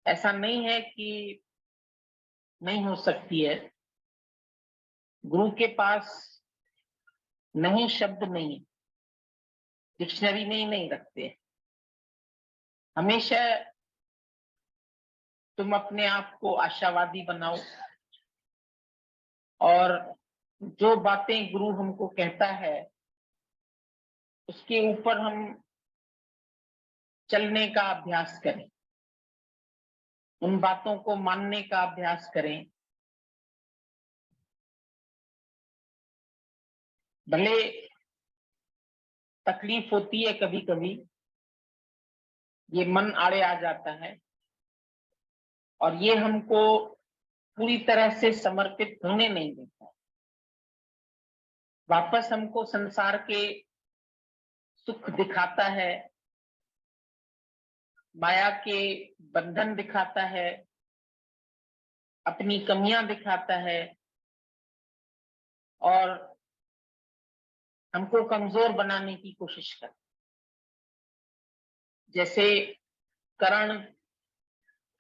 ऐसा नहीं है कि नहीं हो सकती है। गुरु के पास नहीं शब्द नहीं है, डिक्शनरी में ही नहीं रखते। हमेशा तुम अपने आप को आशावादी बनाओ और जो बातें गुरु हमको कहता है उसके ऊपर हम चलने का अभ्यास करें, उन बातों को मानने का अभ्यास करें। भले तकलीफ होती है, कभी कभी ये मन आड़े आ जाता है और ये हमको पूरी तरह से समर्पित होने नहीं देता। वापस हमको संसार के सुख दिखाता है, माया के बंधन दिखाता है, अपनी कमियां दिखाता है और हमको कमजोर बनाने की कोशिश करता है। जैसे कर्ण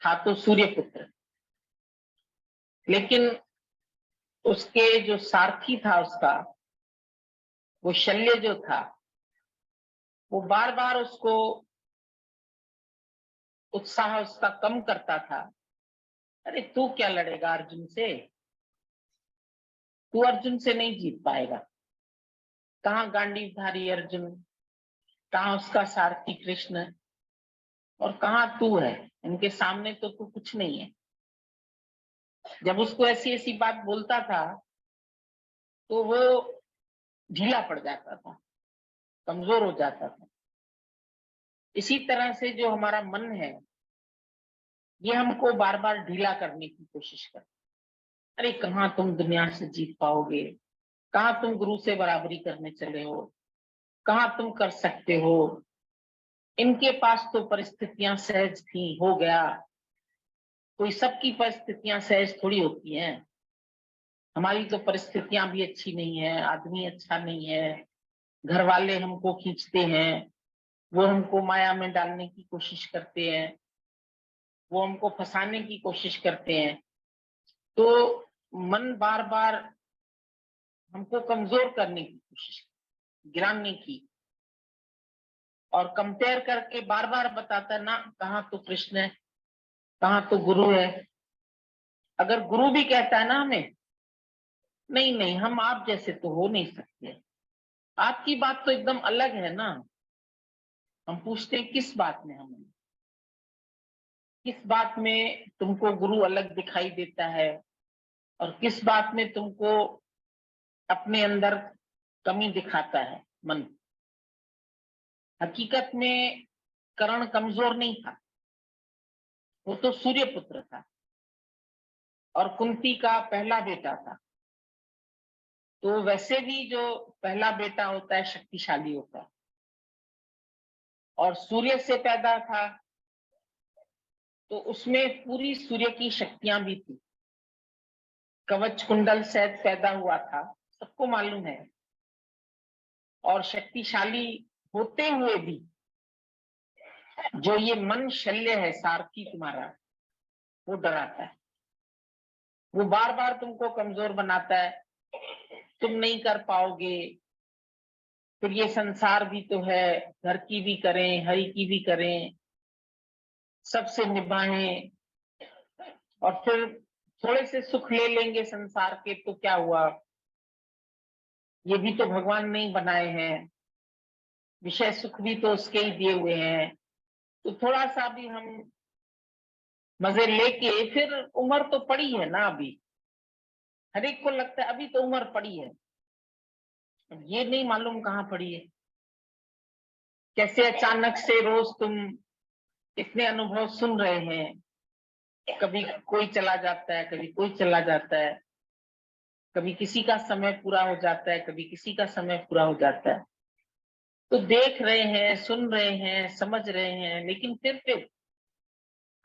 था तो सूर्य पुत्र, लेकिन उसके जो सारथी था उसका, वो शल्य जो था, वो बार बार उसको उत्साह उसका कम करता था। अरे तू क्या लड़ेगा अर्जुन से, तू अर्जुन से नहीं जीत पाएगा। कहाँ गांडीवधारी अर्जुन, कहाँ उसका सारथी कृष्ण, और कहाँ तू है, इनके सामने तो तू कुछ नहीं है। जब उसको ऐसी ऐसी बात बोलता था तो वो ढीला पड़ जाता था, कमजोर हो जाता था। इसी तरह से जो हमारा मन है ये हमको बार बार ढीला करने की कोशिश करता। अरे कहाँ तुम दुनिया से जीत पाओगे, कहाँ तुम गुरु से बराबरी करने चले हो, कहाँ तुम कर सकते हो, इनके पास तो परिस्थितियां सहज थी, हो गया। कोई सबकी परिस्थितियां सहज थोड़ी होती हैं, हमारी तो परिस्थितियां भी अच्छी नहीं है, आदमी अच्छा नहीं है, घर वाले हमको खींचते हैं, वो हमको माया में डालने की कोशिश करते हैं, वो हमको फंसाने की कोशिश करते हैं। तो मन बार बार हमको कमजोर करने की कोशिश, गिराने की, और कंपेयर करके बार बार बताता है ना, कहाँ तो कृष्ण है, कहाँ तो गुरु है। अगर गुरु भी कहता है ना हमें, नहीं नहीं हम आप जैसे तो हो नहीं सकते, आपकी बात तो एकदम अलग है ना। हम पूछते हैं किस बात में, हमें किस बात में तुमको गुरु अलग दिखाई देता है और किस बात में तुमको अपने अंदर कमी दिखाता है मन। हकीकत में कर्ण कमजोर नहीं था, वो तो सूर्य पुत्र था और कुंती का पहला बेटा था। तो वैसे भी जो पहला बेटा होता है शक्तिशाली होता है, और सूर्य से पैदा था तो उसमें पूरी सूर्य की शक्तियां भी थी। कवच कुंडल सहित पैदा हुआ था, सबको मालूम है। और शक्तिशाली होते हुए भी जो ये मन शल्य है, सारथी तुम्हारा, वो डराता है, वो बार बार तुमको कमजोर बनाता है, तुम नहीं कर पाओगे। फिर ये संसार भी तो है, घर की भी करें, हरि की भी करें, सबसे निभाएं, और फिर थोड़े से सुख ले लेंगे संसार के तो क्या हुआ, ये भी तो भगवान नहीं बनाए हैं, विषय सुख भी तो उसके ही दिए हुए हैं। तो थोड़ा सा भी हम मजे लेके, फिर उम्र तो पड़ी है ना अभी, हर एक को लगता है अभी तो उम्र पड़ी है। ये नहीं मालूम कहाँ पड़ी है, कैसे अचानक से रोज तुम इतने अनुभव सुन रहे हैं। कभी कोई चला जाता है, कभी कोई चला जाता है, कभी किसी का समय पूरा हो जाता है, कभी किसी का समय पूरा हो जाता है। तो देख रहे हैं, सुन रहे हैं, समझ रहे हैं, लेकिन फिर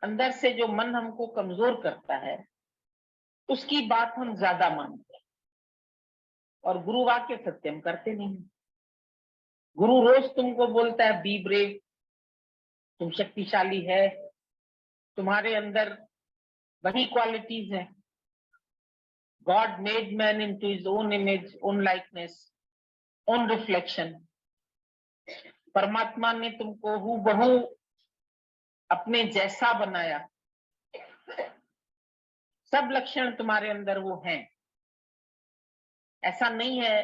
अंदर से जो मन हमको कमजोर करता है उसकी बात हम ज्यादा मानते हैं और गुरु वाक्य सत्यम करते नहीं। गुरु रोज तुमको बोलता है बी ब्रेव, तुम शक्तिशाली है, तुम्हारे अंदर वही क्वालिटीज है। God made man into his own image, own likeness, own reflection. परमात्मा ने तुमको हूबहू अपने जैसा बनाया। सब लक्षण तुम्हारे अंदर वो हैं। ऐसा नहीं है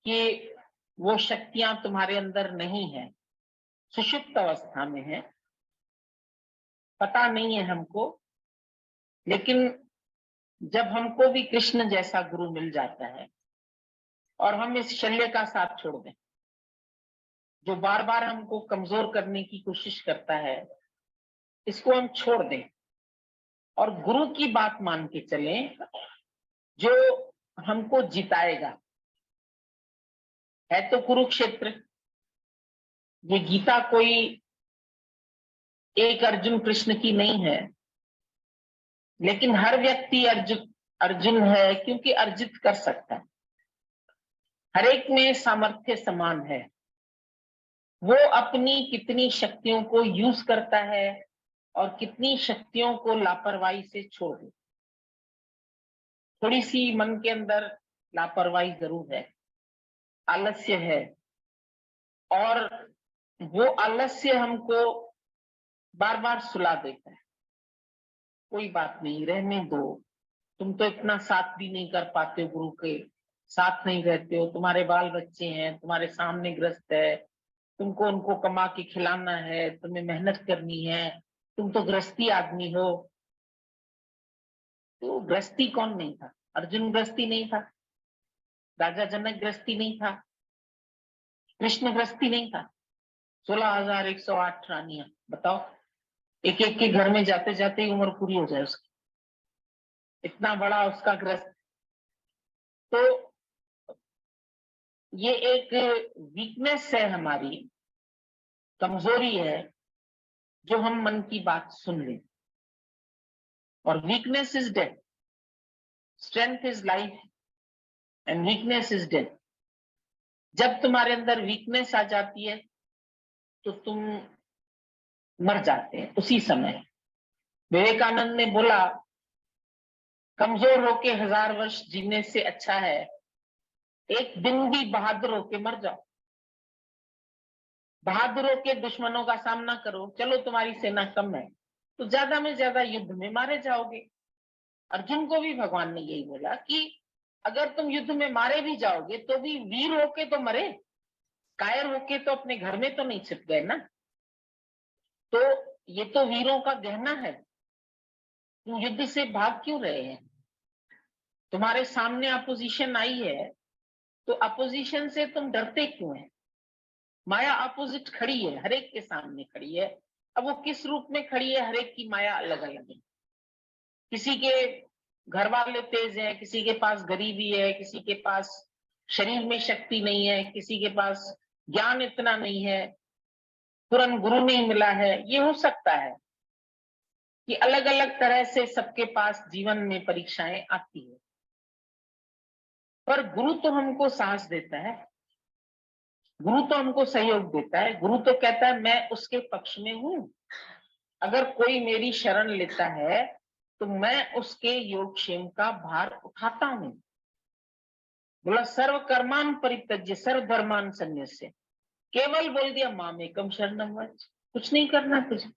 कि वो शक्तियां तुम्हारे अंदर नहीं है, सुषुप्त अवस्था में है, पता नहीं है हमको। लेकिन जब हमको भी कृष्ण जैसा गुरु मिल जाता है और हम इस शल्य का साथ छोड़ दें, जो बार बार हमको कमजोर करने की कोशिश करता है, इसको हम छोड़ दें और गुरु की बात मान के चलें, जो हमको जिताएगा। है तो कुरुक्षेत्र, ये गीता कोई एक अर्जुन कृष्ण की नहीं है, लेकिन हर व्यक्ति अर्जुन अर्जुन है, क्योंकि अर्जित कर सकता है। हर एक में सामर्थ्य समान है। वो अपनी कितनी शक्तियों को यूज करता है और कितनी शक्तियों को लापरवाही से छोड़ दे। थोड़ी सी मन के अंदर लापरवाही जरूर है, आलस्य है, और वो आलस्य हमको बार बार सुला देता है। कोई बात नहीं, रहने दो, तुम तो इतना साथ भी नहीं कर पाते हो, गुरु के साथ नहीं रहते हो, तुम्हारे बाल बच्चे हैं, तुम्हारे सामने ग्रस्त है, तुमको उनको कमा के खिलाना है, तुम्हें मेहनत करनी है, तुम तो गृहस्थी आदमी हो। तो गृहस्थी कौन नहीं था? अर्जुन गृहस्थी नहीं था, राजा जनक गृहस्थी नहीं था, कृष्ण गृहस्थी नहीं था। 16,108 रानियां, बताओ, एक एक के घर में जाते जाते ही उम्र पूरी हो जाए उसकी, इतना बड़ा उसका गृहस्थ। तो ये एक वीकनेस है हमारी, कमजोरी है, जो हम मन की बात सुन लें। और weakness is death, strength is life and weakness is death. जब तुम्हारे अंदर वीकनेस आ जाती है तो तुम मर जाते हैं उसी समय। विवेकानंद ने बोला, कमजोर होके 1000 वर्ष जीने से अच्छा है एक दिन भी बहादुर होके मर जाओ। बहादुर होके दुश्मनों का सामना करो, चलो तुम्हारी सेना कम है तो ज्यादा में ज्यादा युद्ध में मारे जाओगे। अर्जुन को भी भगवान ने यही बोला कि अगर तुम युद्ध में मारे भी जाओगे तो भी वीर होके तो मरे, कायर होके तो अपने घर में तो नहीं छिप गए ना। तो ये तो वीरों का गहना है। तुम युद्ध से भाग क्यों रहे हैं? तुम्हारे सामने अपोजिशन आई है तो अपोजिशन से तुम डरते क्यों हैं? माया अपोजिट खड़ी है, हर एक के सामने खड़ी है। अब वो किस रूप में खड़ी है, हर एक की माया अलग अलग है। किसी के घर वाले तेज है, किसी के पास गरीबी है, किसी के पास शरीर में शक्ति नहीं है, किसी के पास ज्ञान इतना नहीं है, तुरंत गुरु नहीं मिला है। ये हो सकता है कि अलग अलग तरह से सबके पास जीवन में परीक्षाएं आती है, पर गुरु तो हमको साहस देता है, गुरु तो हमको सहयोग देता है। गुरु तो कहता है मैं उसके पक्ष में हूं, अगर कोई मेरी शरण लेता है तो मैं उसके योगक्षेम का भार उठाता हूं। बोला सर्व कर्मान परित्यज्य सर्व धर्मान संन्यस्य, केवल बोल दिया मामेकम शरणम व्रज, कुछ नहीं करना तुझे,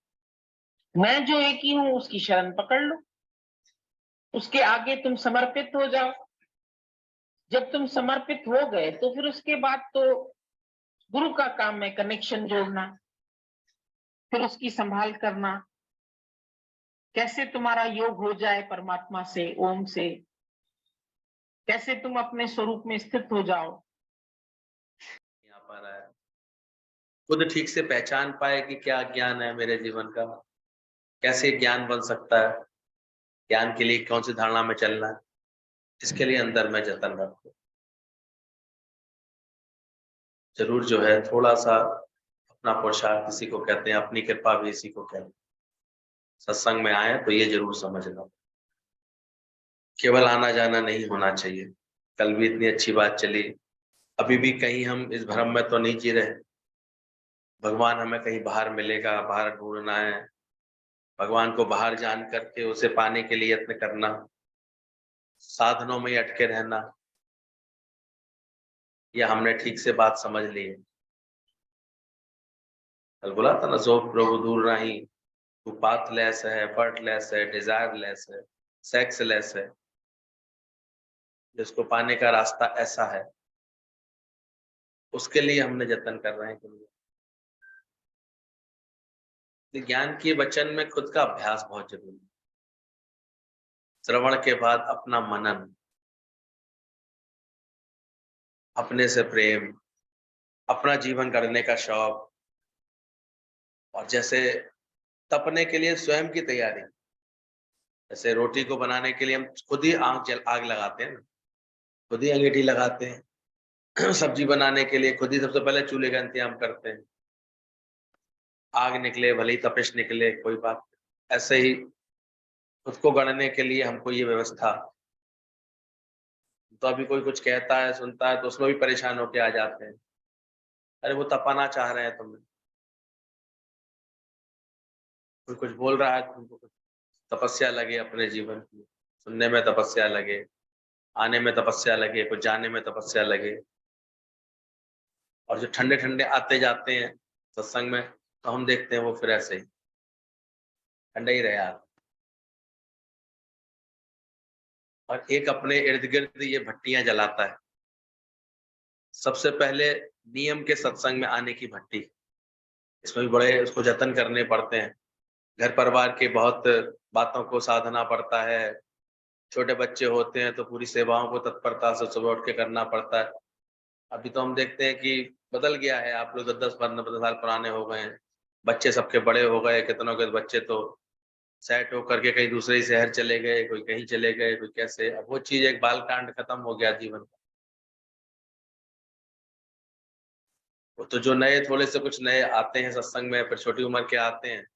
मैं जो एक ही हूं उसकी शरण पकड़ लो, उसके आगे तुम समर्पित हो जाओ। जब तुम समर्पित हो गए तो फिर उसके बाद तो गुरु का काम है कनेक्शन जोड़ना, फिर उसकी संभाल करना, कैसे तुम्हारा योग हो जाए परमात्मा से, ओम से, कैसे तुम अपने स्वरूप में स्थित हो जाओ। यहाँ पर है खुद ठीक से पहचान पाए कि क्या ज्ञान है मेरे जीवन का, कैसे ज्ञान बन सकता है, ज्ञान के लिए कौन सी धारणा में चलना है, इसके लिए अंदर में जतन रखो। जरूर जो है थोड़ा सा अपना पुरुषार्थ इसी को कहते हैं, अपनी कृपा भी इसी को कहते हैं। सत्संग में आए तो ये जरूर समझना, केवल आना जाना नहीं होना चाहिए। कल भी इतनी अच्छी बात चली, अभी भी कहीं हम इस भ्रम में तो नहीं जी रहे भगवान हमें कहीं बाहर मिलेगा, बाहर ढूंढना है, भगवान को बाहर जान करके उसे पाने के लिए यत्न करना, साधनों में ही अटके रहना, या हमने ठीक से बात समझ ली है? कल बोला था ना, जो प्रभु दूर नहीं, तू पाथलेस है, एफर्टलेस है, डिजायरलेस है, सेक्सलेस है, जिसको पाने का रास्ता ऐसा है, उसके लिए हमने जतन कर रहे हैं कि नहीं? ज्ञान के वचन में खुद का अभ्यास बहुत जरूरी है। श्रवण के बाद अपना मनन, अपने से प्रेम, अपना जीवन करने का शौक, और जैसे तपने के लिए स्वयं की तैयारी। जैसे रोटी को बनाने के लिए हम खुद ही आग लगाते हैं ना, खुद ही अंगीठी लगाते हैं। सब्जी बनाने के लिए खुद ही सबसे पहले चूल्हे का इंतजाम करते हैं। आग निकले भले ही तपिश निकले कोई बात नहीं। ऐसे ही खुद को गढ़ने के लिए हमको ये व्यवस्था, तो अभी कोई कुछ कहता है सुनता है तो उसमें भी परेशान होके आ जाते हैं। अरे वो तपाना चाह रहे हैं तुम्हें, कोई कुछ बोल रहा है, तुमको कुछ तपस्या लगे अपने जीवन की, सुनने में तपस्या लगे, आने में तपस्या लगे, कुछ जाने में तपस्या लगे। और जो ठंडे ठंडे आते जाते हैं सत्संग में, तो हम देखते हैं वो फिर ऐसे ही ठंडे ही रहे आते। और एक अपने इर्द गिर्द ये भट्टियां जलाता है। सबसे पहले नियम के सत्संग में आने की भट्टी, इसमें भी बड़े उसको जतन करने पड़ते हैं। घर परिवार के बहुत बातों को साधना पड़ता है। छोटे बच्चे होते हैं तो पूरी सेवाओं को तत्परता से सुबह उठ के करना पड़ता है। अभी तो हम देखते हैं कि बदल गया है, आप लोग 10-15 साल पुराने हो गए हैं, बच्चे सबके बड़े हो गए, कितनों के बच्चे तो सेट होकर के कहीं दूसरे ही शहर चले गए, कोई कहीं चले गए, कोई कैसे। अब वो चीज एक बाल कांड खत्म हो गया जीवन का। वो तो जो नए थोड़े से कुछ नए आते हैं सत्संग में, फिर छोटी उम्र के आते हैं,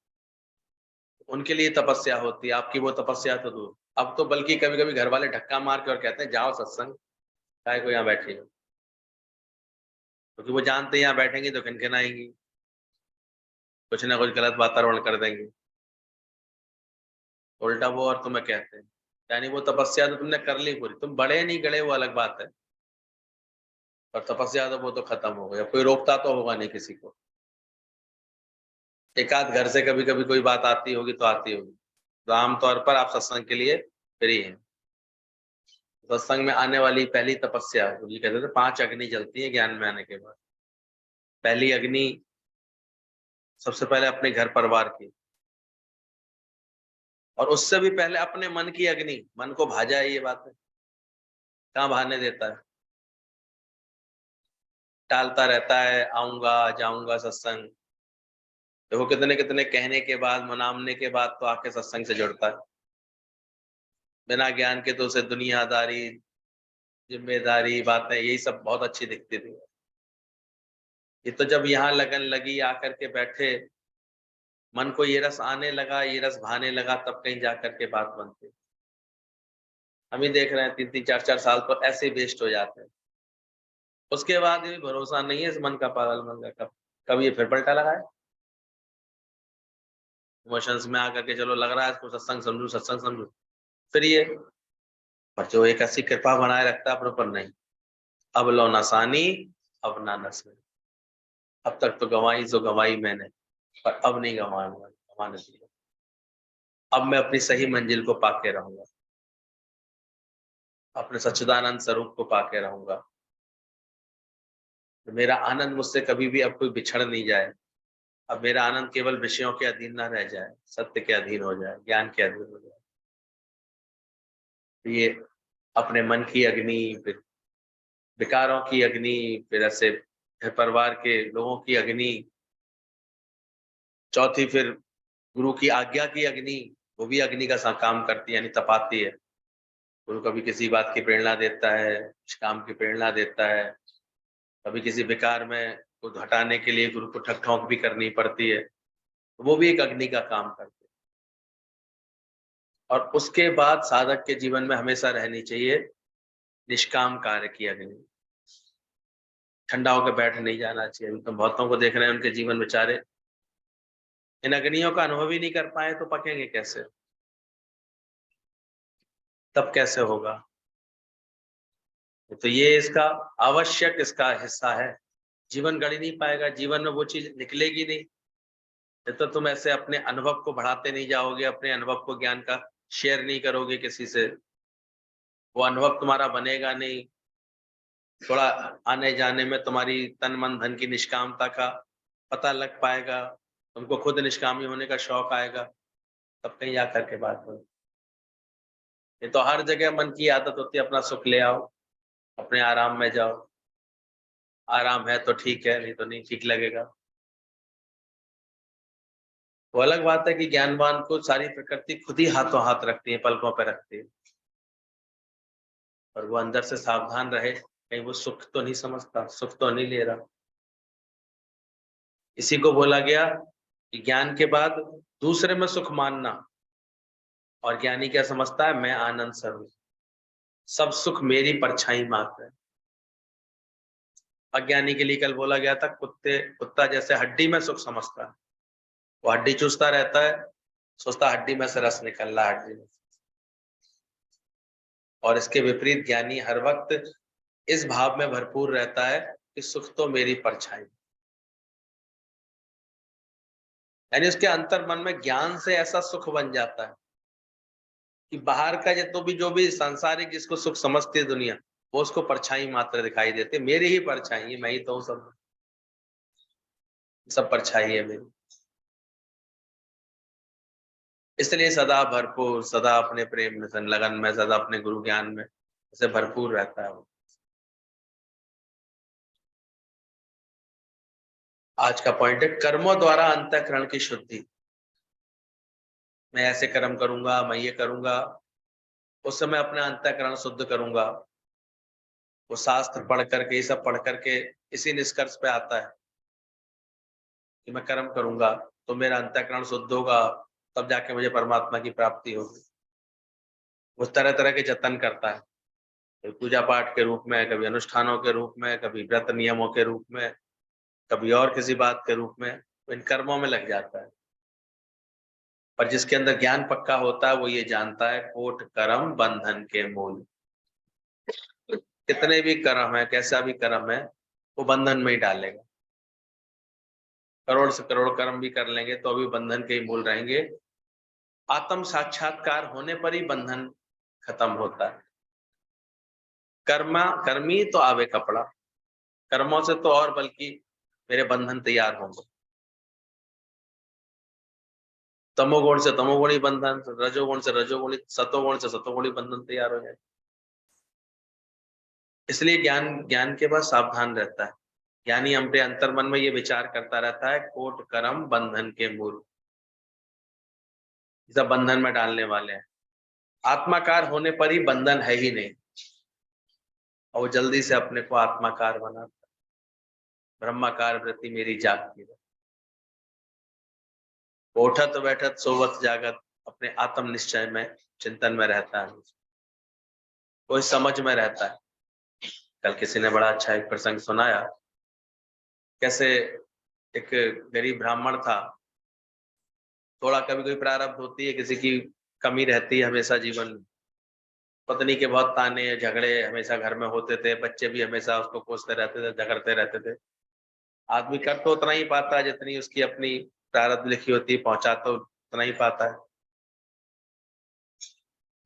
उनके लिए तपस्या होती है। आपकी वो तपस्या तो दूर, अब तो बल्कि कभी कभी घर वाले धक्का मार के और कहते हैं जाओ सत्संग, काय को यहाँ बैठे हो, क्योंकि वो जानते हैं यहाँ बैठेंगे तो खनखनाएंगी, कुछ ना कुछ गलत वातावरण कर देंगे। उल्टा वो और तुम्हें कहते हैं, यानी वो तपस्या तो तुमने कर ली पूरी, तुम बड़े नहीं गड़े वो अलग बात है, पर तपस्या तो वो तो खत्म हो गई। कोई रोकता तो होगा नहीं किसी को। एक आध घर से कभी कभी कोई बात आती होगी तो आती होगी, तो आमतौर पर आप सत्संग के लिए फ्री हैं। सत्संग में आने वाली पहली तपस्या, ये कहते थे 5 अग्नि जलती है ज्ञान में आने के बाद। पहली अग्नि सबसे पहले अपने घर परिवार की, और उससे भी पहले अपने मन की अग्नि। मन को भाजा है ये बात है, कहाँ भाने देता है, टालता रहता है, आऊंगा जाऊंगा सत्संग। देखो कितने कितने कहने के बाद, मनामने के बाद तो आके सत्संग से जुड़ता है। बिना ज्ञान के तो उसे दुनियादारी, जिम्मेदारी बातें यही सब बहुत अच्छी दिखती थी। ये तो जब यहाँ लगन लगी, आकर के बैठे, मन को ये रस आने लगा, ये रस भाने लगा, तब कहीं जाकर के बात बनती। हम ही देख रहे हैं 3-3 4-4 साल तो ऐसे ही वेस्ट हो जाते हैं। उसके बाद भी भरोसा नहीं है इस मन का, पागल मन का, कब ये फिर पलटा लगाए। इमोशंस में आकर के चलो लग रहा है इसको सत्संग समझू, सत्संग समझू, फिर ये, पर जो एक ऐसी कृपा बनाए रखता है अपने ऊपर, नहीं अब लो नसानी, अब ना नसनी। अब तक तो गंवाई सो गंवाई मैंने, पर अब नहीं गंवाऊंगा, गंवाने दिया। अब मैं अपनी सही मंजिल को पाके रहूंगा, अपने सच्चिदानंद स्वरूप को पाके रहूंगा। तो मेरा आनंद मुझसे कभी भी अब कोई बिछड़ नहीं जाए। अब मेरा आनंद केवल विषयों के अधीन ना रह जाए, सत्य के अधीन हो जाए, ज्ञान के अधीन हो जाए। तो ये अपने मन की अग्नि, फिर विकारों की अग्नि, फिर ऐसे घर परिवार के लोगों की अग्नि, चौथी फिर गुरु की आज्ञा की अग्नि, वो भी अग्नि का काम करती है, यानी तपाती है। गुरु कभी किसी बात की प्रेरणा देता है, कुछ काम की प्रेरणा देता है, कभी किसी विकार में को हटाने के लिए गुरु को ठक ठोक भी करनी पड़ती है, तो वो भी एक अग्नि का काम करती है। और उसके बाद साधक के जीवन में हमेशा रहनी चाहिए निष्काम कार्य की अग्नि। ठंडा होकर बैठ नहीं जाना चाहिए। हम तो बहुतों को देख रहे हैं, उनके जीवन बेचारे इन अग्नियों का अनुभव ही नहीं कर पाए तो पकेंगे कैसे? तब कैसे होगा? तो ये इसका आवश्यक इसका हिस्सा है। जीवन गढ़ ही नहीं पाएगा, जीवन में वो चीज निकलेगी नहीं तो तुम ऐसे अपने अनुभव को बढ़ाते नहीं जाओगे, अपने अनुभव को, ज्ञान का शेयर नहीं करोगे किसी से, वो अनुभव तुम्हारा बनेगा नहीं। थोड़ा आने जाने में तुम्हारी तन मन धन की निष्कामता का पता लग पाएगा, तुमको खुद निष्कामी होने का शौक आएगा, तब कहीं आकर के बात हो। ये तो हर जगह मन की आदत होती है, अपना सुख ले आओ, अपने आराम में जाओ। आराम है तो ठीक है, नहीं तो नहीं ठीक लगेगा। वो अलग बात है कि ज्ञानवान को सारी प्रकृति खुद ही हाथों हाथ रखती है, पलकों पर रखती है, और वो अंदर से सावधान रहे कहीं वो सुख तो नहीं समझता, सुख तो नहीं ले रहा। इसी को बोला गया कि ज्ञान के बाद दूसरे में सुख मानना, और ज्ञानी क्या समझता है, मैं आनंद स्वरूप, सब सुख मेरी परछाई मात्र है। अज्ञानी के लिए कल बोला गया था, कुत्ता जैसे हड्डी में सुख समझता है, वो हड्डी चूसता रहता है, सोचता हड्डी में से रस निकल रहा है हड्डी में। और इसके विपरीत ज्ञानी हर वक्त इस भाव में भरपूर रहता है कि सुख तो मेरी परछाई, यानी उसके अंतर मन में ज्ञान से ऐसा सुख बन जाता है कि बाहर का जो भी सांसारिक जिसको सुख समझती है दुनिया, वो उसको परछाई मात्र दिखाई देते, मेरी ही परछाई है, मैं ही तो सब परछाई है मेरी। इसलिए सदा भरपूर, सदा अपने प्रेम में, लगन में, सदा अपने गुरु ज्ञान में ऐसे भरपूर रहता है वो। आज का पॉइंट है कर्मों द्वारा अंतःकरण की शुद्धि। मैं ऐसे कर्म करूंगा, मैं ये करूंगा, उस समय अपना अंतःकरण शुद्ध करूंगा। वो शास्त्र पढ़ करके, ये सब पढ़ करके इसी निष्कर्ष पे आता है कि मैं कर्म करूंगा तो मेरा अंतःकरण शुद्ध होगा, तब जाके मुझे परमात्मा की प्राप्ति होगी। वो तरह तरह के जतन करता है, कभी पूजा पाठ के रूप में, कभी अनुष्ठानों के रूप में, कभी व्रत नियमों के रूप में, कभी और किसी बात के रूप में, तो इन कर्मों में लग जाता है। पर जिसके अंदर ज्ञान पक्का होता है वो ये जानता है, कोट कर्म बंधन के मूल। कितने भी कर्म है, कैसा भी कर्म है, वो बंधन में ही डालेगा। करोड़ से करोड़ कर्म भी कर लेंगे तो अभी बंधन के ही मूल रहेंगे। आत्म साक्षात्कार होने पर ही बंधन खत्म होता है। कर्मी तो आवे कपड़ा, कर्मों से तो और बल्कि मेरे बंधन तैयार होंगे। तमोगुण से तमोगुणी बंधन, रजोगुण से रजोगुणी, सतोगुण से सतोगुणी बंधन तैयार हो जाए। इसलिए ज्ञान के बाद सावधान रहता है ज्ञानी। अपने अंतर्मन में ये विचार करता रहता है, कोट कर्म बंधन के मूल, सब बंधन में डालने वाले हैं। आत्माकार होने पर ही बंधन है ही नहीं, और वो जल्दी से अपने को आत्माकार बनाता है। ब्रह्माकार वृत्ति मेरी जागती है, उठत बैठत सोवत जागत अपने आत्म निश्चय में, चिंतन में रहता है, कोई समझ में रहता है। कल किसी ने बड़ा अच्छा एक प्रसंग सुनाया, कैसे एक गरीब ब्राह्मण था, थोड़ा कभी कोई प्रारब्ध होती है, किसी की कमी रहती है हमेशा जीवन में, पत्नी के बहुत ताने झगड़े हमेशा घर में होते थे, बच्चे भी हमेशा उसको कोसते रहते थे, झगड़ते रहते थे। आदमी कर तो उतना ही पाता है जितनी उसकी अपनी प्रारब्ध लिखी होती है, पहुंचा तो उतना ही पाता है।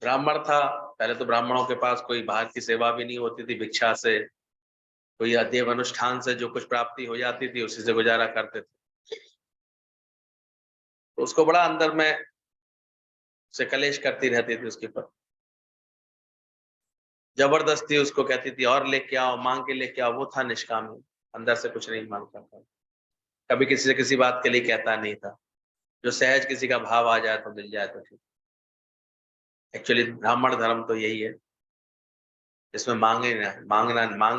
ब्राह्मण था, पहले तो ब्राह्मणों के पास कोई बाहर की सेवा भी नहीं होती थी, भिक्षा से, कोई देव अनुष्ठान से जो कुछ प्राप्ति हो जाती थी उसी से गुजारा करते थे। तो उसको बड़ा अंदर में से कलेश करती रहती थी उसके पर, जबरदस्ती उसको कहती थी और लेके आओ, मांग के लेके आओ। वो था निष्काम, अंदर से कुछ नहीं मांगता था, कभी किसी से किसी बात के लिए कहता नहीं था। जो सहज किसी का भाव आ जाए तो मिल जाए तो ठीक। एक्चुअली ब्राह्मण धर्म तो यही है, इसमें मांग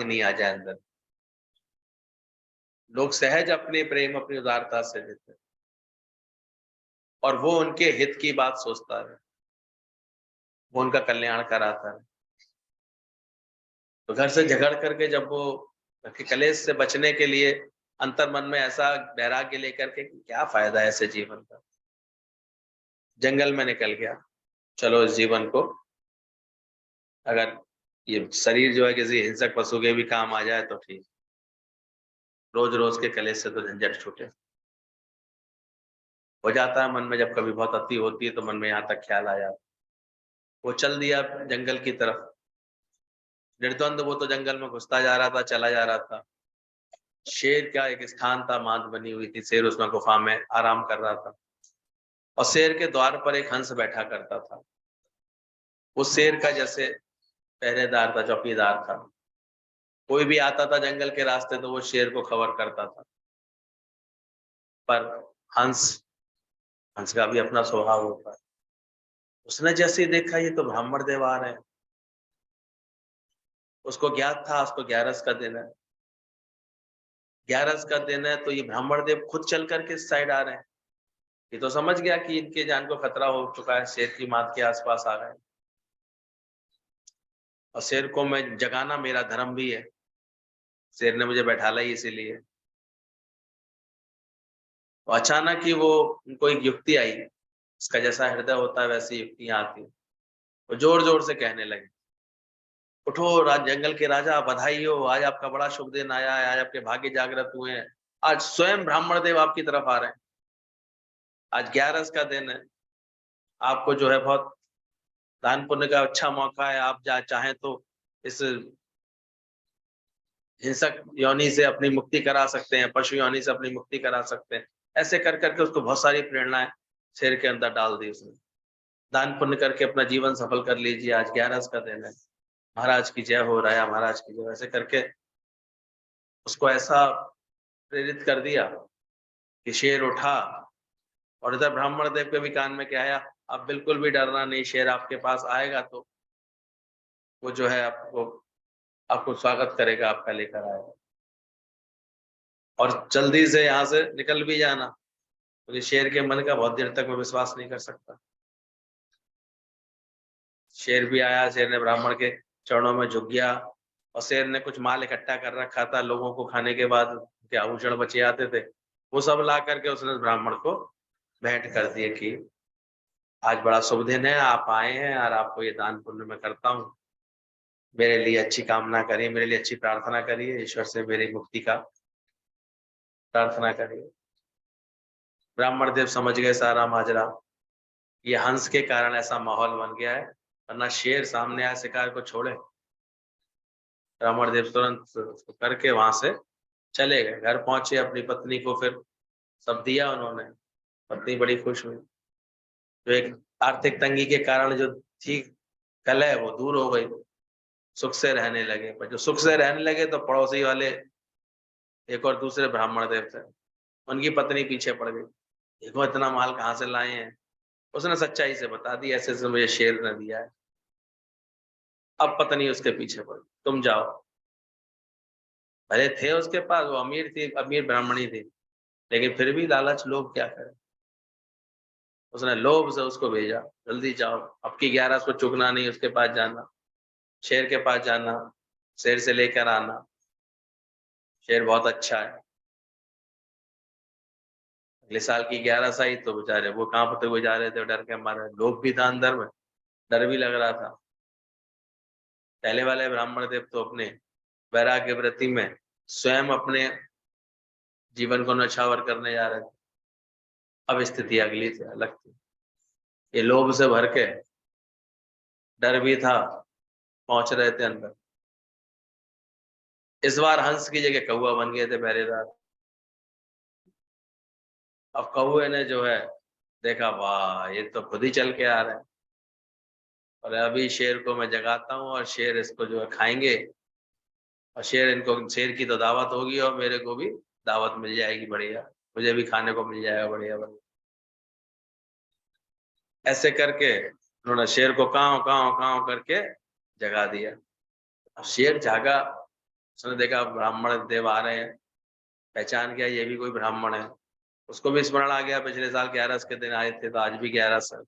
नहीं आ जाए अंदर। लोग सहज अपने प्रेम, अपनी उदारता से देते हैं, और वो उनके हित की बात सोचता है, वो उनका कल्याण कराता है। तो घर से झगड़ करके जब वो कलेश से बचने के लिए अंतर मन में ऐसा वैराग्य लेकर के कि क्या फायदा है ऐसे जीवन का, जंगल में निकल गया। चलो इस जीवन को, अगर ये शरीर जो है किसी हिंसक पशु के भी काम आ जाए तो ठीक, रोज रोज के कलेश से तो झंझट छूटे। हो जाता है मन में, जब कभी बहुत अति होती है तो मन में यहाँ तक ख्याल आ जाता। वो चल दिया जंगल की तरफ, निर्द्वंद वो तो जंगल में घुसता जा रहा था, चला जा रहा था। शेर का एक स्थान था, मांद बनी हुई थी, शेर उसमें गुफा में आराम कर रहा था और शेर के द्वार पर एक हंस बैठा करता था। उस शेर का जैसे पहरेदार था, चौकीदार था। कोई भी आता था जंगल के रास्ते तो वो शेर को खबर करता था। पर हंस, हंस का भी अपना स्वभाव होता है। उसने जैसे ही देखा ये तो ब्राह्मण देव आ रहे हैं, उसको ज्ञात था उसको 11 का दिन है, 11 का दिन है तो ये ब्राह्मण देव खुद चल करके इस साइड आ रहे हैं। ये तो समझ गया कि इनके जान को खतरा हो चुका है, शेर की मात के आसपास आ रहे हैं और शेर को मैं जगाना मेरा धर्म भी है, शेर ने मुझे बैठाला ही इसीलिए। तो अचानक ही वो उनको एक युक्ति आई, इसका जैसा हृदय होता है वैसी युक्तियां आती है। वो जोर जोर से कहने लगे, उठो जंगल के राजा, बधाई हो, आज आपका बड़ा शुभ दिन आया है, आज आपके भाग्य जागृत हुए हैं, आज स्वयं ब्राह्मण देव आपकी तरफ आ रहे हैं, आज 11 का दिन है, आपको जो है बहुत दान पुण्य का अच्छा मौका है, आप चाहें तो इस हिंसक योनि से अपनी मुक्ति करा सकते हैं, पशु योनि से अपनी मुक्ति करा सकते हैं। ऐसे कर करके उसको बहुत सारी प्रेरणाएं शेर के अंदर डाल दी उसने। दान पुण्य करके अपना जीवन सफल कर लीजिए, आज 11 का दिन है, महाराज की जय हो, राया महाराज की जय, ऐसे करके उसको ऐसा प्रेरित कर दिया कि शेर उठा और इधर ब्राह्मण देव के भी कान में क्या आया, आप बिल्कुल भी डरना नहीं, शेर आपके पास आएगा तो वो जो है आपको स्वागत करेगा, आपका लेकर आएगा और जल्दी से यहाँ से निकल भी जाना, क्योंकि शेर के मन का बहुत देर तक मैं विश्वास नहीं कर सकता। शेर भी आया, शेर ने ब्राह्मण के चरणों में झुक गया और शेर ने कुछ माल इकट्ठा कर रखा था, लोगों को खाने के बाद के आभूषण बचे आते थे, वो सब ला करके उसने ब्राह्मण को भेंट कर दिए कि आज बड़ा शुभ दिन है, आप आए हैं और आपको ये दान पुण्य मैं करता हूँ, मेरे लिए अच्छी कामना करिए, मेरे लिए अच्छी प्रार्थना करिए, ईश्वर से मेरी मुक्ति का प्रार्थना करिए। ब्राह्मण देव समझ गए सारा माजरा, ये हंस के कारण ऐसा माहौल बन गया है, वरना शेर सामने आए शिकार को छोड़े। ब्राह्मण देव तुरंत उसको करके वहां से चले गए, घर पहुंचे, अपनी पत्नी को फिर सब दिया उन्होंने, पत्नी बड़ी खुश हुई। तो एक आर्थिक तंगी के कारण जो थी कलह वो दूर हो गई, सुख से रहने लगे। पर जो सुख से रहने लगे तो पड़ोसी वाले एक और दूसरे ब्राह्मण देव थे, उनकी पत्नी पीछे पड़ गई, देखो इतना माल कहाँ से लाए हैं। उसने सच्चाई से बता दी, ऐसे ऐसे मुझे शेर ने दिया है। अब पत्नी उसके पीछे पड़ी, तुम जाओ। भले थे उसके पास, वो अमीर थी, अमीर ब्राह्मणी थी, लेकिन फिर भी लालच, लोग क्या करें। उसने लोभ से उसको भेजा, जल्दी जाओ, अब की 11 को चुकना नहीं, उसके पास जाना, शेर के पास जाना, शेर से लेकर आना, शेर बहुत अच्छा है। अगले साल की 11 आई तो बेचारे वो कांपते हुए जा रहे थे, डर के मारे, लोभ भी था अंदर में, डर भी लग रहा था। पहले वाले ब्राह्मण देव तो अपने वैराग्य वृत्ति में स्वयं अपने जीवन को नछावर करने जा रहे थे। अब स्थिति अगली थी, अलग थी। ये लोभ से भर के, डर भी था, पहुंच रहे थे अंदर। इस बार हंस की जगह कौवा बन गए थे पहरेदार। अब कौवे ने जो है देखा, वाह ये तो खुद ही चल के आ रहे हैं, और अभी शेर को मैं जगाता हूँ और शेर इसको जो है खाएंगे, और शेर इनको, शेर की तो दावत होगी और मेरे को भी दावत मिल जाएगी बढ़िया, मुझे भी खाने को मिल जाएगा बढ़िया बढ़िया। ऐसे करके उन्होंने शेर को कांव कांव कांव करके जगा दिया। अब शेर जागा, उसने देखा ब्राह्मण देव आ रहे हैं, पहचान किया ये भी कोई ब्राह्मण है। उसको भी स्मरण आ गया, पिछले साल 11 के दिन आए थे तो आज भी 11 है।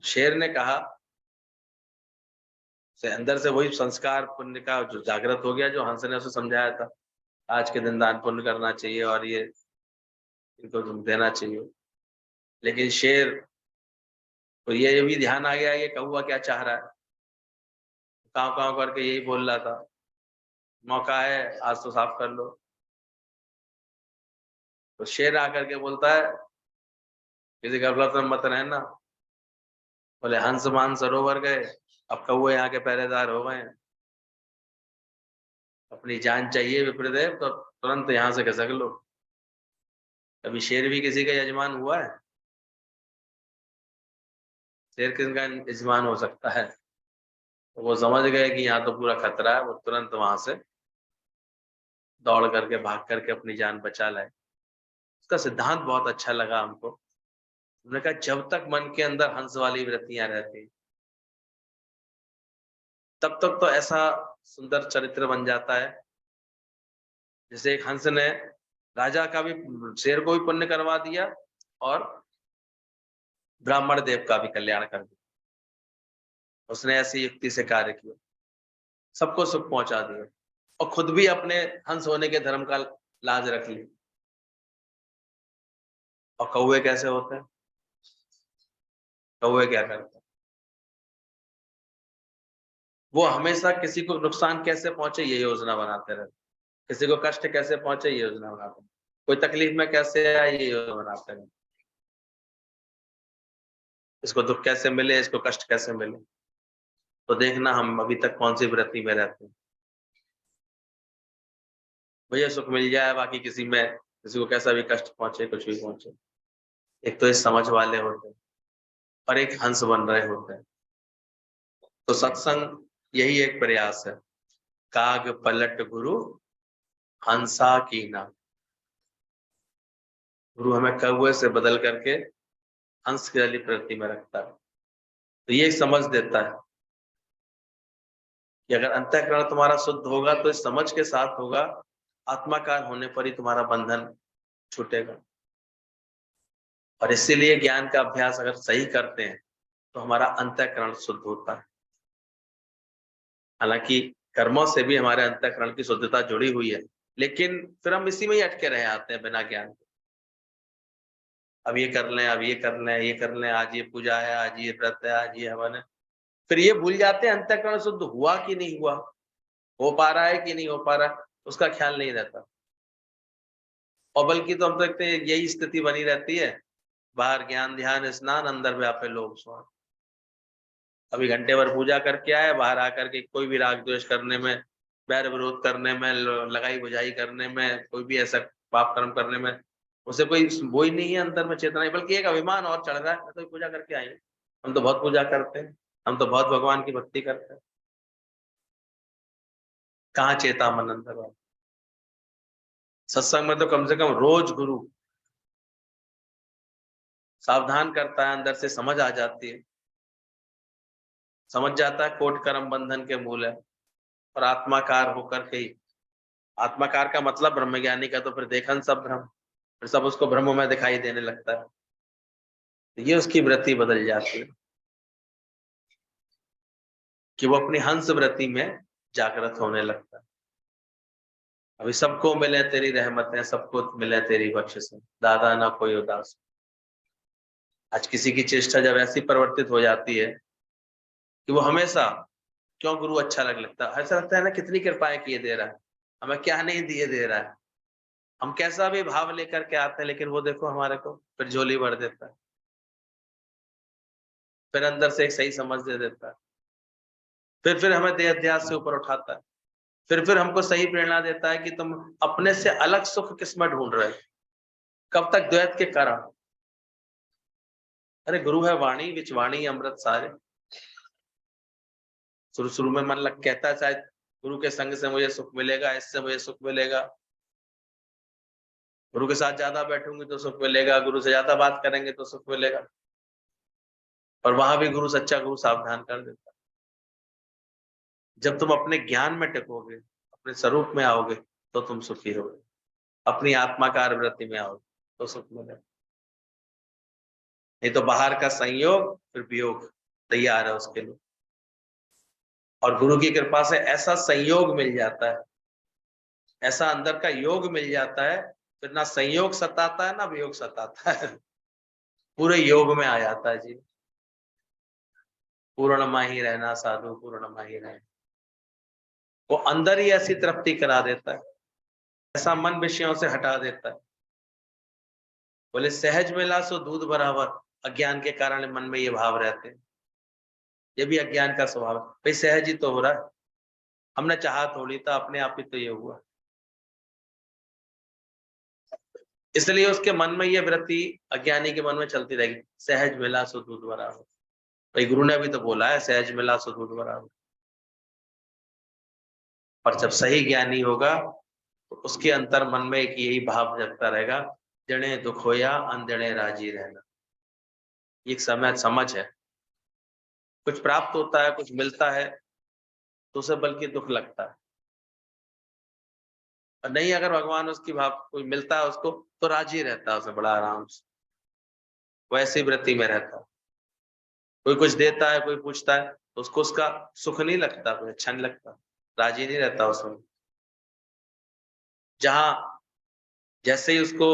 शेर ने कहा, से अंदर से वही संस्कार पुण्य का जो जागृत हो गया, जो हंस ने उसे समझाया था, आज के दिन दान पुण्य करना चाहिए और ये इनको तुम देना चाहिए। लेकिन शेर तो ये भी ध्यान आ गया ये कौवा क्या चाह रहा है, काँव काँव करके यही बोल रहा था, मौका है आज तो साफ कर लो। तो शेर आकर के बोलता है किसी गफलत में मत रहना, बोले हंस मान सरोवर गए, अब कौवे यहाँ के पहरेदार हो गए हैं, अपनी जान चाहिए विप्रदेव तो तुरंत यहाँ से खसक लो। कभी शेर भी किसी का यजमान हुआ है? शेर किसका यजमान हो सकता है? तो वो समझ गए कि यहाँ तो पूरा खतरा है, वो तुरंत वहां से दौड़ करके भाग करके अपनी जान बचा लाए। उसका सिद्धांत बहुत अच्छा लगा हमको। उन्होंने कहा जब तक मन के अंदर हंस वाली वृत्तियां रहती तब तक तो ऐसा सुंदर चरित्र बन जाता है। जैसे एक हंस ने राजा का भी, शेर को भी पुण्य करवा दिया और ब्राह्मण देव का भी कल्याण कर दिया। उसने ऐसी युक्ति से कार्य किया, सबको सुख पहुंचा दिया और खुद भी अपने हंस होने के धर्म का लाज रख ली। और कौवे कैसे होते हैं? कौवे क्या करते हैं? वो हमेशा किसी को नुकसान कैसे पहुंचे ये योजना बनाते रहते, किसी को कष्ट कैसे पहुंचे ये योजना बनाते, कोई तकलीफ में कैसे आए ये योजना बनाते रहते, इसको दुख कैसे मिले, इसको कष्ट कैसे मिले। तो देखना हम अभी तक कौन सी वृत्ति में रहते हैं। मुझे सुख मिल जाए, बाकी किसी को कैसा भी कष्ट पहुंचे, कुछ भी पहुंचे। एक तो इस समझ वाले होते हैं और एक हंस बन रहे होते हैं। तो सत्संग यही एक प्रयास है, काग पलट गुरु हंसा कीना। गुरु हमें कौवे से बदल करके हंस की वाली प्रवृत्ति में रखता है। तो ये समझ देता है कि अगर अंतःकरण तुम्हारा शुद्ध होगा तो इस समझ के साथ होगा, आत्माकार होने पर ही तुम्हारा बंधन छूटेगा। और इसीलिए ज्ञान का अभ्यास अगर सही करते हैं तो हमारा अंतःकरण शुद्ध होता है। हालांकि कर्मों से भी हमारे अंतःकरण की शुद्धता जुड़ी हुई है, लेकिन फिर हम इसी में ही अटके रहे आते हैं बिना ज्ञान के। अब ये कर लें, अब ये कर लें, ये कर लें, आज ये पूजा है, आज ये व्रत है, आज ये हवन है। फिर ये भूल जाते हैं अंतःकरण शुद्ध हुआ कि नहीं हुआ, हो पा रहा है कि नहीं हो पा रहा, उसका ख्याल नहीं रहता। और बल्कि तो हम देखते हैं यही स्थिति बनी रहती है, बाहर ज्ञान ध्यान स्नान, अंदर व्यापे लोभ स्वार्थ। अभी घंटे भर पूजा करके आए, बाहर आकर के कोई भी राग द्वेष करने में, बैर विरोध करने में, लगाई बुझाई करने में, कोई भी ऐसा पाप कर्म करने में उसे कोई वो ही नहीं है, अंदर में चेतना नहीं, बल्कि एक अभिमान और चढ़ रहा है, तो पूजा करके आए, हम तो बहुत पूजा करते हैं, हम तो बहुत भगवान की भक्ति करते हैं। कहाँ चेता मन अंदर वाला। सत्संग में तो कम से कम रोज गुरु सावधान करता है, अंदर से समझ आ जाती है, समझ जाता है कोट कर्म बंधन के मूल है और आत्माकार होकर के ही, आत्माकार का मतलब ब्रह्मज्ञानी का तो फिर देखन सब भ्रम, फिर सब उसको ब्रह्म में दिखाई देने लगता है। तो ये उसकी वृत्ति बदल जाती है कि वो अपनी हंस वृत्ति में जागृत होने लगता है। अभी सबको मिले तेरी रहमतें, सबको मिले तेरी बख्शिशें, दादा ना कोई उदास। आज किसी की चेष्टा जब ऐसी परिवर्तित हो जाती है कि वो हमेशा क्यों गुरु अच्छा लगता है, ऐसा लगता है ना कितनी कृपाएं किए दे रहा है, हमें क्या नहीं दिए दे रहा है। हम कैसा भी भाव लेकर के आते हैं, लेकिन वो देखो हमारे को फिर झोली भर देता है, फिर अंदर से एक सही समझ दे देता है, फिर हमें देह अध्यास से ऊपर उठाता है, फिर हमको सही प्रेरणा देता है कि तुम अपने से अलग सुख किसमें ढूंढ रहे हो, कब तक द्वैत के कारण। अरे गुरु है वाणी विच वाणी अमृत सारे। शुरू शुरू में मन लग कहता है शायद गुरु के संग से मुझे सुख मिलेगा, इससे मुझे सुख मिलेगा, गुरु के साथ ज्यादा बैठूंगी तो सुख मिलेगा, गुरु से ज्यादा बात करेंगे तो सुख मिलेगा। और वहां भी गुरु, सच्चा गुरु सावधान कर देता है, जब तुम अपने ज्ञान में टिकोगे, अपने स्वरूप में आओगे तो तुम सुखी होगे, अपनी आत्माकार वृत्ति में आओगे तो सुख मिलेगा। नहीं तो बाहर का संयोग फिर वियोग तैयार है उसके लिए। और गुरु की कृपा से ऐसा संयोग मिल जाता है ऐसा अंदर का योग मिल जाता है, फिर ना संयोग सताता है ना वियोग सताता है, पूरे योग में आ जाता है जी। पूर्णमा ही रहना साधु, पूर्णमा ही रहना, वो अंदर ही ऐसी तृप्ति करा देता है, ऐसा मन विषयों से हटा देता है। बोले सहज मिला सो दूध बराबर, अज्ञान के कारण मन में ये भाव रहते हैं। ये भी अज्ञान का स्वभाव है, भाई सहज ही तो हो रहा है, हमने चाहा थोड़ी था, अपने आप ही तो ये हुआ। इसलिए उसके मन में ये वृत्ति अज्ञानी के मन में चलती रहेगी, सहज मिला सो दूध बराबर। भाई गुरु ने भी तो बोला है, सहज मिला सो दूध बराबर। और जब सही ज्ञानी होगा तो उसके अंतर मन में एक यही भाव जगता रहेगा, जने दुख होया अंजने राजी रहना। एक समय समझ है, कुछ प्राप्त होता है, कुछ मिलता है तो उसे बल्कि दुख लगता है, और नहीं अगर भगवान उसकी भाव कोई मिलता है उसको तो राजी रहता है, उसे बड़ा आराम से वैसी वृत्ति में रहता है। कोई कुछ देता है, कोई पूछता है तो उसको उसका सुख नहीं लगता, कोई अच्छा नहीं लगता, राजी नहीं रहता उसमें। जहां जैसे ही उसको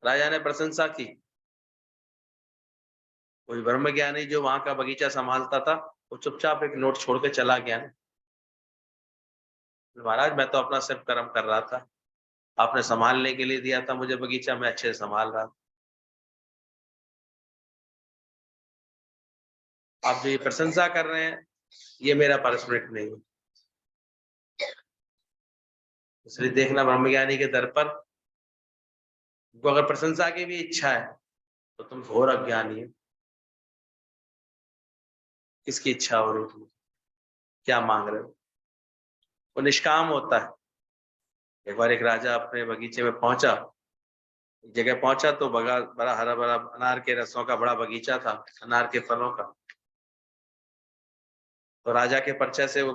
राजा ने प्रशंसा की, कोई ब्रह्म ज्ञानी जो वहां का बगीचा संभालता था, वो चुपचाप एक नोट छोड़ के चला गया। महाराज मैं तो अपना सिर्फ कर्म कर रहा था, आपने संभालने के लिए दिया था मुझे बगीचा, मैं अच्छे से संभाल रहा था। आप जो ये प्रशंसा कर रहे हैं ये मेरा पारस्परिक नहीं है। इसलिए देखना ब्रह्मज्ञानी के दर पर वो अगर प्रशंसा की भी इच्छा है तो तुम घोर अज्ञानी है। किसकी इच्छा हो रही है, तुम क्या मांग रहे हो? वो निष्काम होता है। एक बार एक राजा अपने बगीचे में पहुंचा, एक जगह पहुंचा तो बड़ा हरा भरा अनार के रसों का बड़ा बगीचा था, अनार के फलों का। तो राजा के परिचय से वो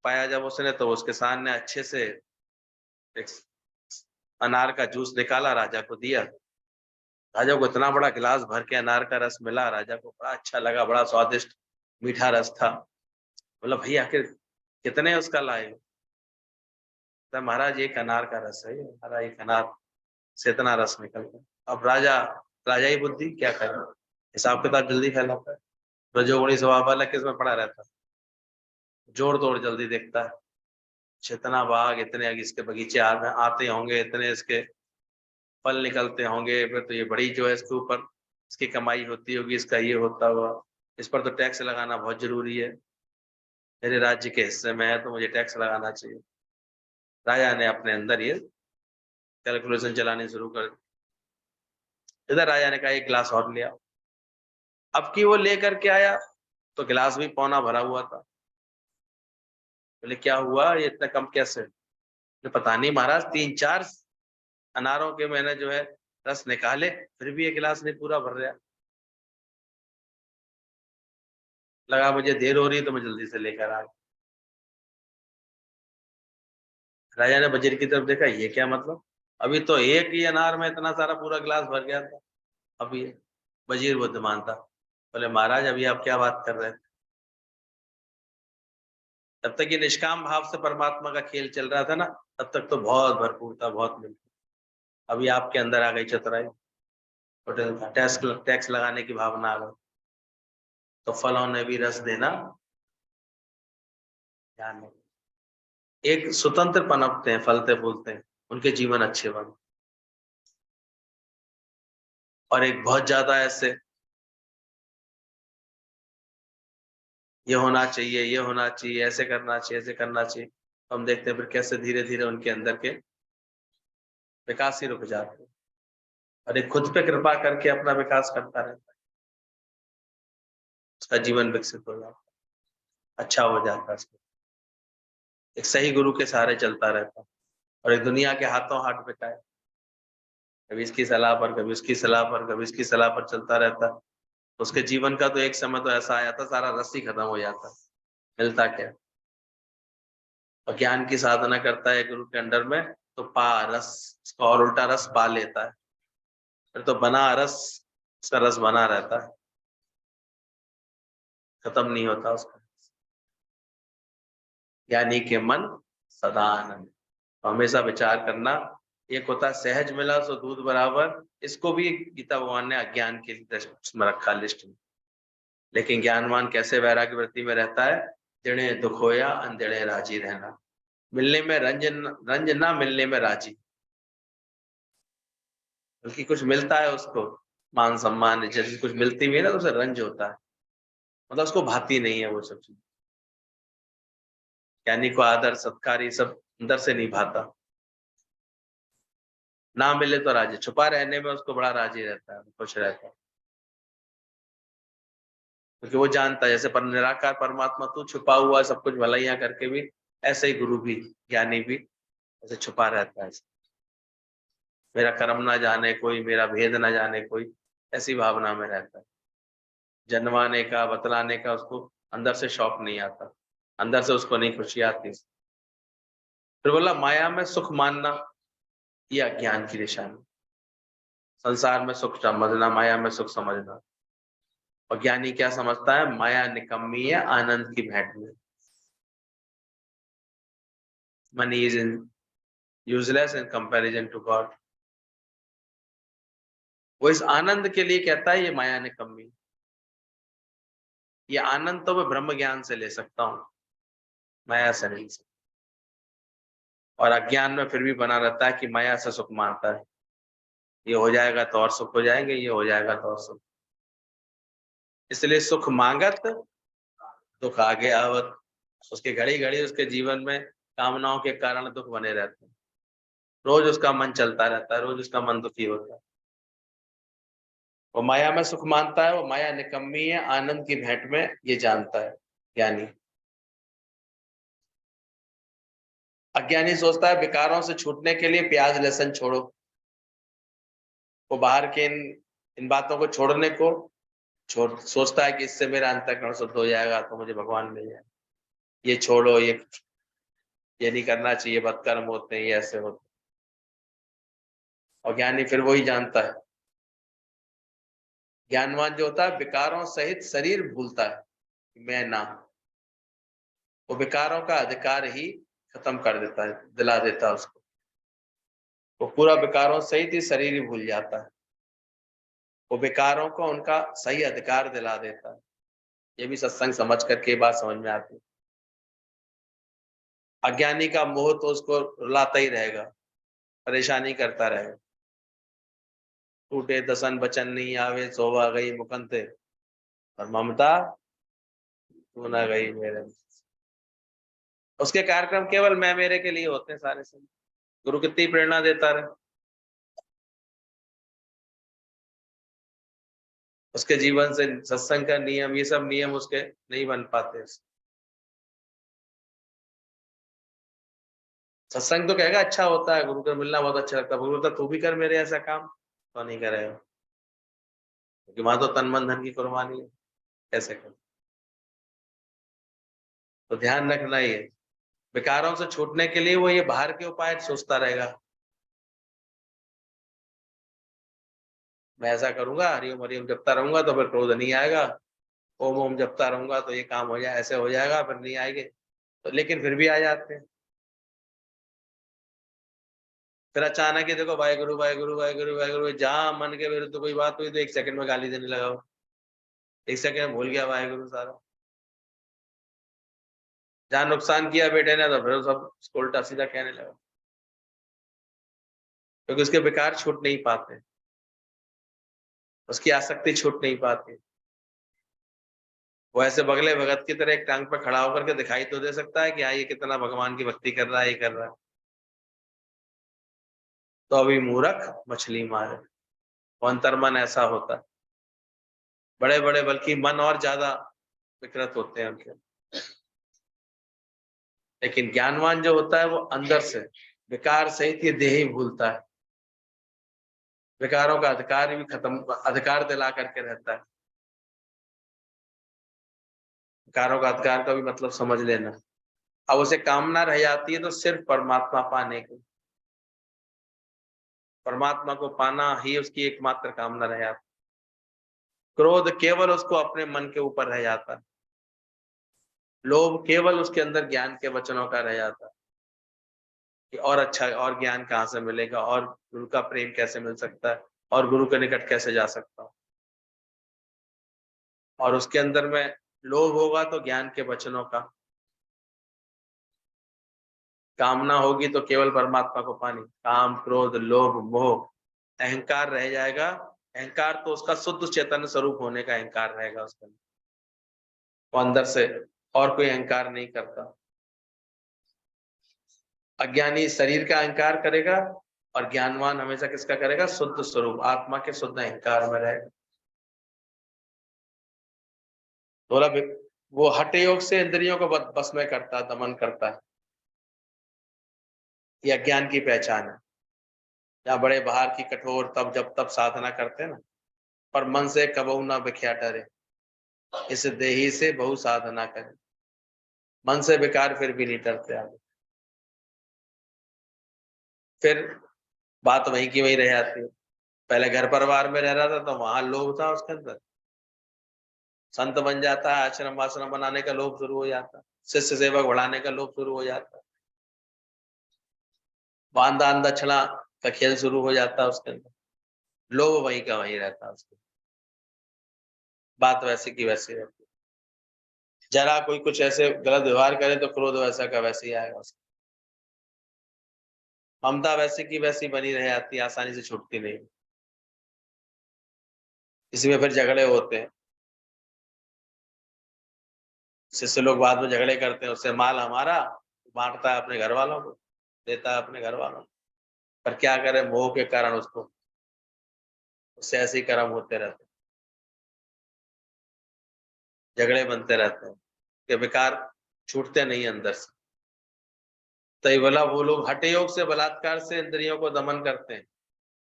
पाया जब उसने, तो उसके सामने अच्छे से एक अनार का जूस निकाला, राजा को दिया। राजा को इतना बड़ा गिलास भर के अनार का रस मिला, राजा को बड़ा अच्छा लगा, बड़ा स्वादिष्ट मीठा रस था। बोला भैया आखिर कितने उसका लाए? तो महाराज एक अनार का रस है, हमारा एक अनार से इतना रस निकलता। अब राजा ही बुद्धि क्या करे, हिसाब किताब जल्दी फैलाता है, रजोगुणी स्वभाव वाला किसमें पड़ा रहता है, जोड़ तोड़ जल्दी देखता है। इतना बाग, इतने इसके बगीचे आते होंगे, इतने इसके फल निकलते होंगे, फिर तो ये बड़ी जो है इसके ऊपर इसकी कमाई होती होगी, इसका ये होता हुआ, इस पर तो टैक्स लगाना बहुत जरूरी है, मेरे राज्य के हिस्से में है तो मुझे टैक्स लगाना चाहिए। राजा ने अपने अंदर ये कैलकुलेशन चलानी शुरू कर दी। इधर राजा ने कहा एक गिलास और लिया। अब की वो लेकर के आया तो गिलास भी पौना भरा हुआ था। बोले क्या हुआ, ये इतना कम कैसे? तो पता नहीं महाराज, 3-4 अनारों के मैंने जो है रस निकाले, फिर भी ये गिलास नहीं पूरा भर रहा। लगा मुझे देर हो रही तो मैं जल्दी से लेकर आ गया। राजा ने वजीर की तरफ देखा, ये क्या मतलब, अभी तो एक ही अनार में इतना सारा पूरा गिलास भर गया था। अब ये वजीर बुद्धिमान था, बोले महाराज अभी आप क्या बात कर रहे थे? तब तक ये निष्काम भाव से परमात्मा का खेल चल रहा था ना, तब तक तो बहुत भरपूर था, बहुत मिलता। अभी आपके अंदर आ गई चतुराई, होटल टैक्स लगाने की भावना आ गई, तो फलों ने भी रस देना ध्यान नहीं। एक स्वतंत्र पनपते हैं, फलते फूलते हैं, उनके जीवन अच्छे बने। और एक बहुत ज्यादा ऐसे ये होना चाहिए, ये होना चाहिए, ऐसे करना चाहिए, ऐसे करना चाहिए, हम देखते हैं फिर कैसे धीरे धीरे उनके अंदर के विकास ही रुक जाते हैं। और एक खुद पे कृपा करके अपना विकास करता रहता है, उसका जीवन विकसित हो जाता है, अच्छा हो जाता है, एक सही गुरु के सहारे चलता रहता है। और एक दुनिया के हाथों हाथ बिठाए, कभी इसकी सलाह पर, कभी उसकी सलाह पर, कभी इसकी सलाह पर चलता रहता है। उसके जीवन का तो एक समय तो ऐसा आया था, सारा रस ही खत्म हो जाता, मिलता क्या? और ज्ञान की साधना करता है गुरु के अंडर में, तो पा रस, उसका और उल्टा रस पा लेता है, फिर तो बना रस, उसका रस बना रहता है, खत्म नहीं होता उसका। ज्ञानी के मन सदा आनंद। तो हमेशा विचार करना, एक होता है सहज मिला सो दूध बराबर, इसको भी गीता भगवान ने अज्ञान की दृष्टि में रखा लिस्ट में। लेकिन ज्ञानवान कैसे वैराग्य वृत्ति में रहता है? जिणे दुख होया अंधिणे राजी रहना, मिलने में रंज ना मिलने में राजी। बल्कि कुछ मिलता है उसको, मान सम्मान जैसे कुछ मिलती भी है ना, तो उसे रंज होता है, मतलब उसको भाती नहीं है वो सब चीज। ज्ञानी को आदर सत्कार ये सब अंदर से नहीं भाता। ना मिले तो राजी, छुपा रहने में उसको बड़ा राजी रहता है, खुश रहता है, क्योंकि वो जानता है जैसे पर निराकार परमात्मा तू छुपा हुआ सब कुछ भलाइयां करके भी, ऐसे ही गुरु भी, ज्ञानी भी ऐसे छुपा रहता है। मेरा कर्म ना जाने कोई, मेरा भेद ना जाने कोई, ऐसी भावना में रहता है। जनवाने का बतलाने का उसको अंदर से शौक नहीं आता, अंदर से उसको नहीं खुशी आती। फिर बोला माया में सुख मानना ये अज्ञान की निशानी। संसार में सुख समझना, माया में सुख समझना। और ज्ञानी क्या समझता है? माया निकम्मी है आनंद की भेंट में। Money is in useless in comparison to God. वो इस आनंद के लिए कहता है ये माया निकम्मी। ये आनंद तो मैं ब्रह्म ज्ञान से ले सकता हूं, माया से नहीं सकता। और अज्ञान में फिर भी बना रहता है कि माया से सुख मानता है, ये हो जाएगा तो और सुख हो जाएंगे, ये हो जाएगा तो और सुख। इसलिए सुख मांगत दुख आगे आवत। उसके घड़ी घड़ी उसके जीवन में कामनाओं के कारण दुख बने रहते हैं। रोज उसका मन चलता रहता है, रोज उसका मन दुखी होता है। वो माया में सुख मानता है, वो माया निकम्मी है आनंद की भेंट में, ये जानता है ज्ञानी। अज्ञानी सोचता है विकारों से छूटने के लिए प्याज लहसुन छोड़ो। वो बाहर के इन बातों को छोड़ने को सोचता है कि इससे मेरा अंतःकरण शुद्ध हो जाएगा तो मुझे भगवान मिल जाए। ये छोड़ो, ये नहीं करना चाहिए, बदकर्म होते हैं, ये ऐसे होते हैं। और ज्ञानी फिर वही जानता है। ज्ञानवान जो होता है विकारों सहित शरीर भूलता है, मैं ना। वो विकारों का अधिकार ही खत्म कर देता है, दिला देता है उसको। वो पूरा विकारों सहित ही शरीर ही भूल जाता है। वो विकारों को उनका सही अधिकार दिला देता है। ये भी सत्संग समझ करके बात समझ में आती है। अज्ञानी का मोह तो उसको रुलाता ही रहेगा, परेशानी करता रहेगा। टूटे दसन बचन नहीं आवे, सोवा गई मुकंते, और ममता तू ना गई मेरे। उसके कार्यक्रम केवल मैं मेरे के लिए होते हैं सारे सब। गुरु कितनी प्रेरणा देता रहे, उसके जीवन से सत्संग का नियम, ये सब नियम उसके नहीं बन पाते। सत्संग तो कहेगा अच्छा होता है, गुरु का मिलना बहुत अच्छा लगता है, गुरु बोलता तू भी कर मेरे ऐसा काम, तो नहीं करेगा, क्योंकि वहां तो तन मन धन की कुर्बानी है, कैसे कर। तो ध्यान रखना ही है, विकारों से छूटने के लिए वो ये बाहर के उपाय सोचता रहेगा। मैं ऐसा करूंगा, हरिओम हरिओम जपता रहूंगा तो फिर क्रोध नहीं आएगा, ओम ओम जपता रहूंगा तो ये काम हो जाए, ऐसे हो जाएगा, फिर नहीं आएंगे। तो लेकिन फिर भी आ जाते हैं। फिर अचानक ही देखो वाहेगुरु वाहेगुरु वाहेगुरु वाहेगुरु, जहां मन के विरुद्ध कोई बात हुई तो 1 सेकंड में गाली देने लगा वो, 1 सेकंड में भूल गया वाहेगुरु सारा। जहां नुकसान किया बेटे ने तो फिर सब उसको उल्टा सीधा कहने लगा, क्योंकि उसके विकार छूट नहीं पाते, उसकी आसक्ति छूट नहीं पाती। वो ऐसे बगले भगत की तरह एक टांग पर खड़ा होकर के दिखाई तो दे सकता है कि हाँ ये कितना भगवान की भक्ति कर रहा है, ये कर रहा है, तो अभी मूर्ख मछली मारे। वो अंतर्मन ऐसा होता है, बड़े बड़े बल्कि मन और ज्यादा विकृत होते हैं उनके। लेकिन ज्ञानवान जो होता है वो अंदर से विकार सहित ये देह ही भूलता है, विकारों का अधिकार भी खत्म, अधिकार दिला करके रहता है। विकारों का अधिकार का भी मतलब समझ लेना। अब उसे कामना रह जाती है तो सिर्फ परमात्मा पाने की, परमात्मा को पाना ही उसकी एकमात्र कामना रह जाती। क्रोध केवल उसको अपने मन के ऊपर रह जाता है, लोभ केवल उसके अंदर ज्ञान के वचनों का रह जाता है। कि और अच्छा और ज्ञान कहाँ से मिलेगा, और गुरु का प्रेम कैसे मिल सकता है, और गुरु के निकट कैसे जा सकता हूँ। और उसके अंदर में लोभ होगा तो ज्ञान के वचनों का, कामना होगी तो केवल परमात्मा को पानी, काम क्रोध लोभ मोह अहंकार रह जाएगा। अहंकार तो उसका शुद्ध चैतन्य स्वरूप होने का अहंकार रहेगा उसके अंदर, वो अंदर से और कोई अहंकार नहीं करता। अज्ञानी शरीर का अहंकार करेगा और ज्ञानवान हमेशा किसका करेगा, शुद्ध स्वरूप आत्मा के शुद्ध अहंकार में रहेगा। थोड़ा वो हठ योग से इंद्रियों को बस में करता है, दमन करता है। यह ज्ञान की पहचान है। जहाँ बड़े बाहर की कठोर तब जब तब साधना करते हैं ना, पर मन से कबहू ना बिख्या डरे, इस देही से बहु साधना करे। मन से बेकार फिर भी नहीं डरते आगे। फिर बात वहीं की वहीं रह जाती है। पहले घर परिवार में रह रहा था तो वहां लोभ था उसके अंदर, संत बन जाता है, आश्रम आश्रम बनाने का लोभ शुरू हो जाता है, शिष्य सेवक बढ़ाने का लोभ शुरू हो जाता है, दान दान दक्षिणा का खेल शुरू हो जाता है उसके अंदर, लोभ वहीं का वहीं रहता है उसके। बात वैसे की वैसी रहती है। जरा कोई कुछ ऐसे गलत व्यवहार करे तो क्रोध वैसा का वैसे ही आएगा उसका। ममता वैसे की वैसी बनी रह जाती है, आसानी से छूटती नहीं। इसी में फिर झगड़े होते हैं, शिष्य लोग बाद में झगड़े करते हैं, उससे माल हमारा, बांटता है अपने घर वालों को, देता है अपने घर वालों को। पर क्या करे, मोह के कारण उसको, उससे ऐसे ही कर्म होते रहते हैं, झगड़े बनते रहते हैं कि बेकार छूटते नहीं अंदर से। तो ये बोला वो लोग हठ योग से बलात्कार से इंद्रियों को दमन करते हैं,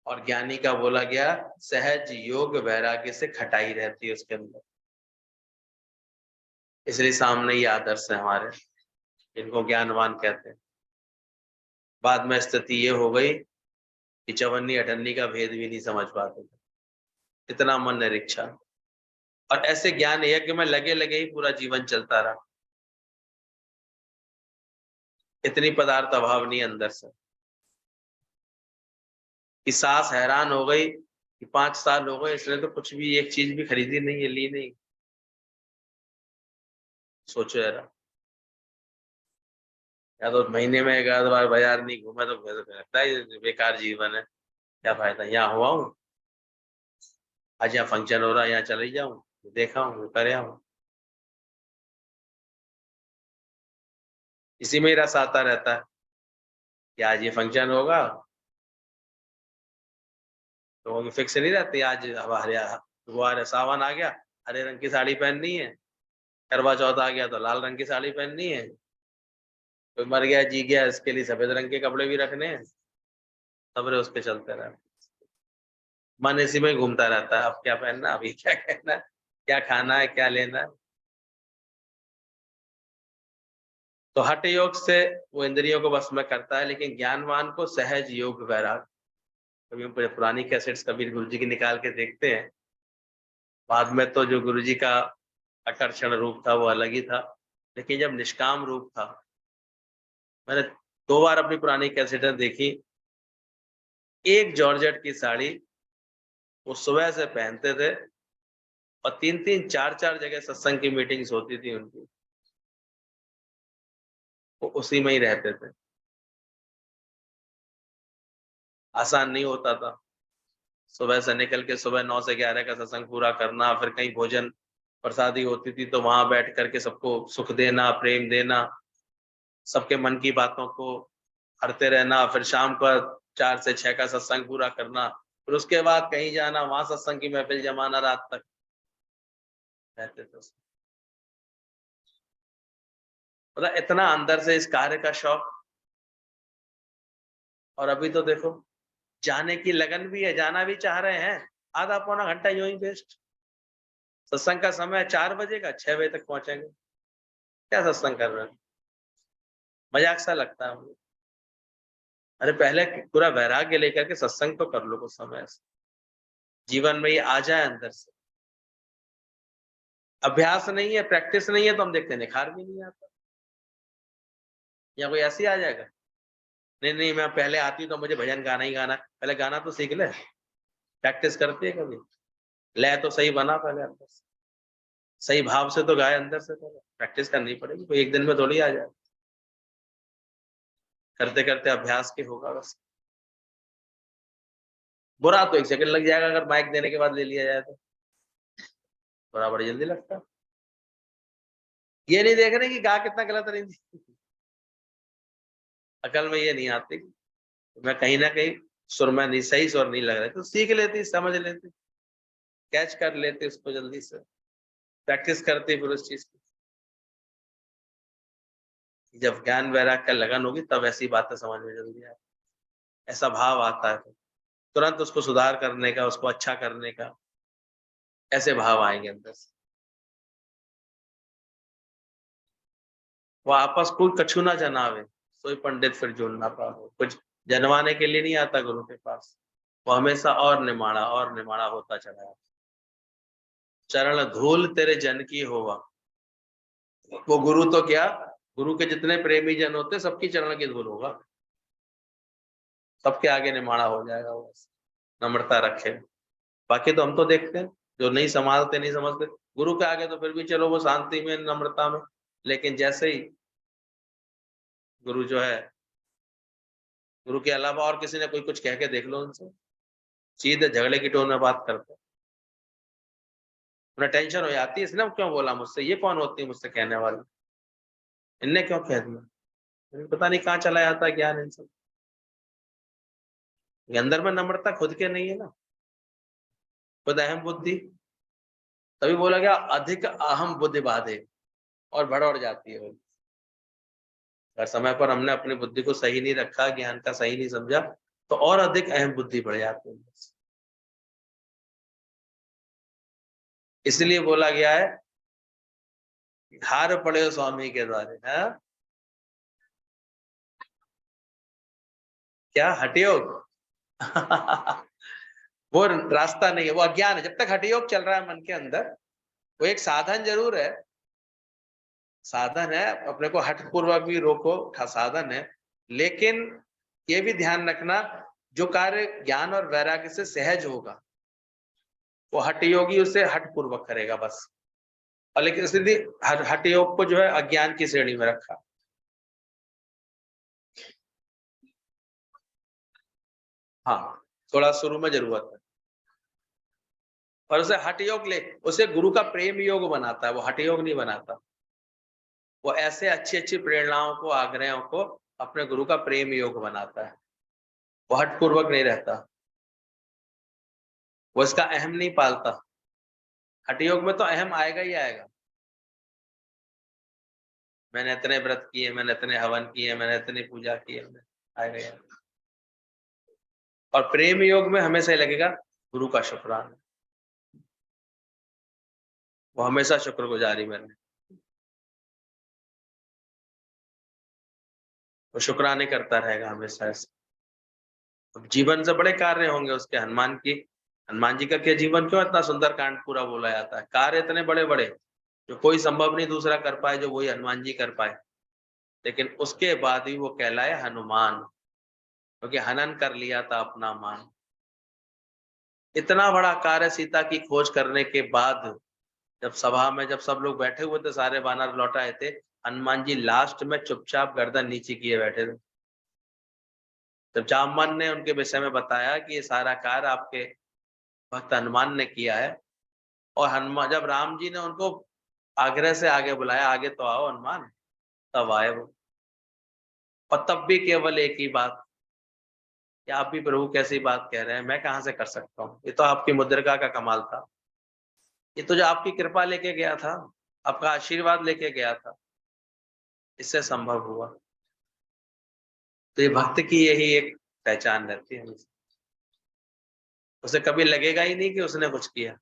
और ज्ञानी का बोला गया सहज योग वैराग्य से खटाई रहती है उसके अंदर। इसलिए सामने ये आदर्श है हमारे, इनको ज्ञानवान कहते हैं। बाद में स्थिति ये हो गई कि चवन्नी अठन्नी का भेद भी नहीं समझ पाते थे, इतना मन निरीक्षा। और ऐसे ज्ञान यज्ञ में लगे लगे ही पूरा जीवन चलता रहा, इतनी पदार्थ अभाव नहीं अंदर से कि सास हैरान हो गई कि 5 साल हो गए इसने तो कुछ भी एक चीज भी खरीदी नहीं है, ली नहीं। सोचो जरा, या तो महीने में एक आध बार बाजार नहीं घूमे तो मुझे तो लगता है बेकार जीवन है, क्या फायदा। यहाँ हुआ हूँ, आज यहाँ फंक्शन हो रहा है, यहाँ चले जाऊं, देखा हूँ, करे हूँ, इसी में ही रस आता रहता है कि आज ये फंक्शन होगा। तो फिक्स नहीं रहती, आज हमारे यहाँ सावन आ गया, हरे रंग की साड़ी पहननी है, करवा चौथ आ गया तो लाल रंग की साड़ी पहननी है, कोई मर गया जी गया इसके लिए सफेद रंग के कपड़े भी रखने हैं। सबरे उस पे चलते रहते, मन इसी में घूमता रहता है, अब क्या पहनना, अभी क्या कहना है, क्या खाना है, क्या लेना है। तो हठ योग से वो इंद्रियों को बस में करता है, लेकिन ज्ञानवान को सहज योग वैराग। कभी हम पुरानी कैसेट्स कबीर गुरु जी की निकाल के देखते हैं, बाद में तो जो गुरु जी का आकर्षण रूप था वो अलग ही था, लेकिन जब निष्काम रूप था, मैंने 2 बार अपनी पुरानी कैसेटें देखी। एक जॉर्जेट की साड़ी वो सुबह से पहनते थे, और 3-3 4-4 जगह सत्संग की मीटिंग्स होती थी उनकी, वो उसी में ही रहते थे। आसान नहीं होता था, सुबह से निकल के सुबह 9 से 11 का सत्संग पूरा करना, फिर कहीं भोजन प्रसादी होती थी तो वहां बैठ करके सबको सुख देना, प्रेम देना, सबके मन की बातों को हरते रहना, फिर शाम को 4 से 6 का सत्संग पूरा करना, फिर उसके बाद कहीं जाना, वहां सत्संग की महफिल जमाना, रात तक रहते थे। मतलब इतना अंदर से इस कार्य का शौक। और अभी तो देखो, जाने की लगन भी है, जाना भी चाह रहे हैं, आधा पौना घंटा यूं ही वेस्ट। सत्संग का समय 4 बजे का, 6 बजे तक पहुंचेंगे, क्या सत्संग कर रहे हैं, मजाक सा लगता है मुझे। अरे पहले पूरा वैराग्य लेकर के सत्संग तो कर लो कुछ समय से, जीवन में ये आ जाए अंदर से। अभ्यास नहीं है, प्रैक्टिस नहीं है, तो हम देखते हैं निखार भी नहीं आता, या कोई ऐसे ही आ जाएगा, नहीं नहीं, मैं पहले आती तो मुझे भजन गाना ही गाना, पहले गाना तो सीख ले, प्रैक्टिस करती है कभी, लय तो सही बना पहले अंदर से, सही भाव से तो गाए अंदर से, पहले प्रैक्टिस करनी पड़ेगी, कोई एक दिन में थोड़ी आ जाए, करते करते अभ्यास के होगा बस। बुरा तो 1 सेकंड लग जाएगा अगर माइक देने के बाद ले लिया जाए तो, बुरा बड़ी जल्दी लगता है। ये नहीं देख रहे कि गा कितना गलत रही थी, अकल में ये नहीं आती मैं कहीं ना कहीं सुर में नहीं, सही सुर नहीं लग रहा, तो सीख लेती, समझ लेती, कैच कर लेते उसको जल्दी से, प्रैक्टिस करते फिर उस चीज की। जब ज्ञान वैराग्य का लगन होगी तब ऐसी बातें समझ में जल्दी आए, ऐसा भाव आता है तुरंत उसको सुधार करने का, उसको अच्छा करने का, ऐसे भाव आएंगे अंदर से। वो आपस कोई कछु ना जनावे, सोई पंडित फिर जुड़ ना पावे। कुछ जनवाने के लिए नहीं आता गुरु के पास, वो हमेशा और निमाड़ा होता चला है। चरण धूल तेरे जन की होवा, वो गुरु तो क्या, गुरु के जितने प्रेमी जन होते सबकी चरण की धूल होगा, सबके आगे निमाड़ा हो जाएगा वो, नम्रता रखे। बाकी तो हम तो देखते हैं जो नहीं संभालते, नहीं समझते, गुरु के आगे तो फिर भी चलो वो शांति में, नम्रता में, लेकिन जैसे ही गुरु जो है, गुरु के अलावा और किसी ने कोई कुछ कह के देख लो उनसे, सीधे झगड़े की टोन में बात करते हैं। उन्हें टेंशन हो जाती है, इसने क्यों बोला मुझसे, ये कौन होती है मुझसे कहने वाली, इनने क्यों कह दिया, पता नहीं कहाँ चला जाता है ज्ञान इन सब। ये अंदर में नम्रता खुद के नहीं है ना, खुद अहम बुद्धि, तभी बोला गया अधिक अहम बुद्धि बाधे, और बढ़ जाती है वो। अगर समय पर हमने अपनी बुद्धि को सही नहीं रखा, ज्ञान का सही नहीं समझा, तो और अधिक अहम बुद्धि बढ़ जाती है। इसलिए बोला गया है हार पड़े हो स्वामी के द्वारे, है क्या हठयोग वो रास्ता नहीं है, वो अज्ञान है। जब तक हठयोग चल रहा है मन के अंदर, वो एक साधन जरूर है, साधन है, अपने को हठ पूर्वक भी रोको, साधन है, लेकिन ये भी ध्यान रखना जो कार्य ज्ञान और वैराग्य से सहज होगा, वो हठ योगी उसे हठ पूर्वक करेगा बस। और लेकिन स्थिति हठ योग को जो है अज्ञान की श्रेणी में रखा। हाँ, थोड़ा शुरू में जरूरत है, और उसे हठ योग ले, उसे गुरु का प्रेम योग बनाता है, वो हठ योग नहीं बनाता। वो ऐसे अच्छी अच्छी प्रेरणाओं को, आग्रहों को अपने गुरु का प्रेम योग बनाता है, वो हठ पूर्वक नहीं रहता, वो इसका अहम नहीं पालता। हठ योग में तो अहम आएगा ही आएगा, मैंने इतने व्रत किए, मैंने इतने हवन किए, मैंने इतनी पूजा की है, आएगा ही आएगा। और प्रेम योग में हमेशा ही लगेगा गुरु का शुक्राना, वो हमेशा शुक्रगुजारी में रहे, वो शुक्राने करता रहेगा हमेशा ऐसे। अब जीवन से बड़े कार्य होंगे उसके, हनुमान जी का क्या जीवन, क्यों इतना सुंदर कांड पूरा बोला जाता है, कार्य इतने बड़े बड़े जो कोई संभव नहीं दूसरा कर पाए, जो वही हनुमान जी कर पाए, लेकिन उसके बाद ही वो कहलाए हनुमान, क्योंकि हनन कर लिया था अपना मान। इतना बड़ा कार्य सीता की खोज करने के बाद, जब सभा में जब सब लोग बैठे हुए थे, सारे वानर लौट आए थे, हनुमान जी लास्ट में चुपचाप गर्दन नीचे किए बैठे थे। जब जामवन ने उनके विषय में बताया कि ये सारा कार्य आपके भक्त हनुमान ने किया है, और हनुमान, जब राम जी ने उनको आग्रह से आगे बुलाया, आगे तो आओ हनुमान, तब आए वो। और तब भी केवल एक ही बात कि आप भी प्रभु कैसी बात कह रहे हैं, मैं कहाँ से कर सकता हूँ, ये तो आपकी मुद्रिका का कमाल था, ये तो जो आपकी कृपा लेके गया था, आपका आशीर्वाद लेके गया था, इससे संभव हुआ। तो ये भक्त की यही एक पहचान रहती है, उसे कभी लगेगा ही नहीं कि उसने कुछ किया।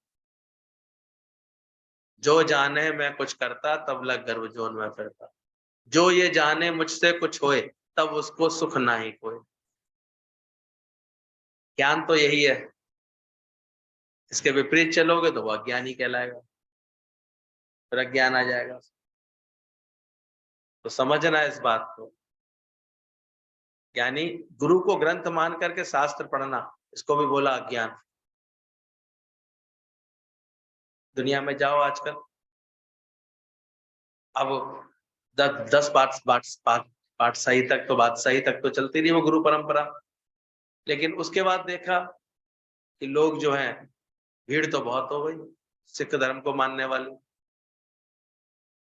जो जाने मैं कुछ करता, तब लग गर्व जोन में फिरता, जो ये जाने मुझसे कुछ होए, तब उसको सुख ना ही कोई। ज्ञान तो यही है, इसके विपरीत चलोगे तो वो अज्ञानी कहलाएगा, फिर अज्ञान आ जाएगा। तो समझना इस बात को, यानी गुरु को ग्रंथ मान करके शास्त्र पढ़ना, इसको भी बोला अज्ञान। दुनिया में जाओ आजकल, अब 10 पाठशाही तक तो बादशाही तक तो चलती रही वो गुरु परंपरा, लेकिन उसके बाद देखा कि लोग जो हैं, भीड़ तो बहुत हो गई सिख धर्म को मानने वाली,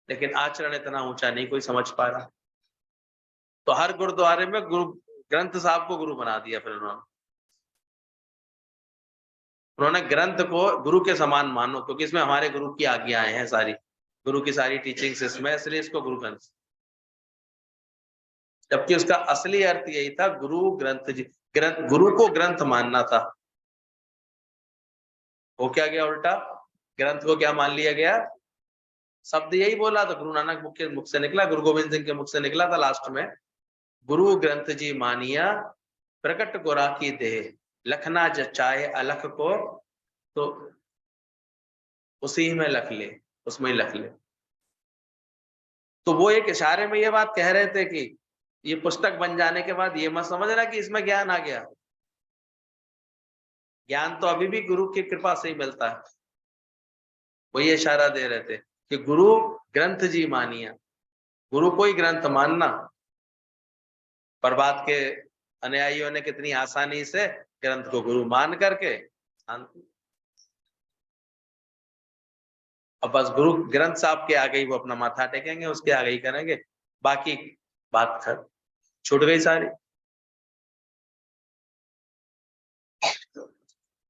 लेकिन आचरण इतना ऊंचा नहीं कोई समझ पा रहा। तो हर गुरुद्वारे में गुरु ग्रंथ साहब को गुरु बना दिया। फिर उन्होंने ग्रंथ को गुरु के समान मानो, क्योंकि इसमें हमारे गुरु की आज्ञाएं हैं, सारी गुरु की सारी टीचिंग्स इसमें, इसलिए इसको गुरु ग्रंथ। जबकि उसका असली अर्थ यही था, गुरु ग्रंथ जी, ग्रंथ, गुरु को ग्रंथ मानना था। वो क्या गया उल्टा, ग्रंथ को क्या मान लिया गया। शब्द यही बोला तो गुरु नानक के मुख से निकला, गुरु गोविंद सिंह के मुख से निकला था लास्ट में, गुरु ग्रंथ जी मानिया प्रकट गोरा की देह, लखना जचाए अलख को, तो उसी में लख ले, उसमें लख ले। तो वो एक इशारे में ये बात कह रहे थे कि ये पुस्तक बन जाने के बाद ये मत समझना कि इसमें ज्ञान आ गया, ज्ञान तो अभी भी गुरु की कृपा से ही मिलता है। वो ये इशारा दे रहे थे कि गुरु ग्रंथ जी मानिया, गुरु को ही ग्रंथ मानना। पर बात के अनुयायियों ने कितनी आसानी से ग्रंथ को गुरु मान करके, अब बस गुरु ग्रंथ साहब के आगे ही वो अपना माथा टेकेंगे, उसके आगे ही करेंगे, बाकी बात छूट गई सारी।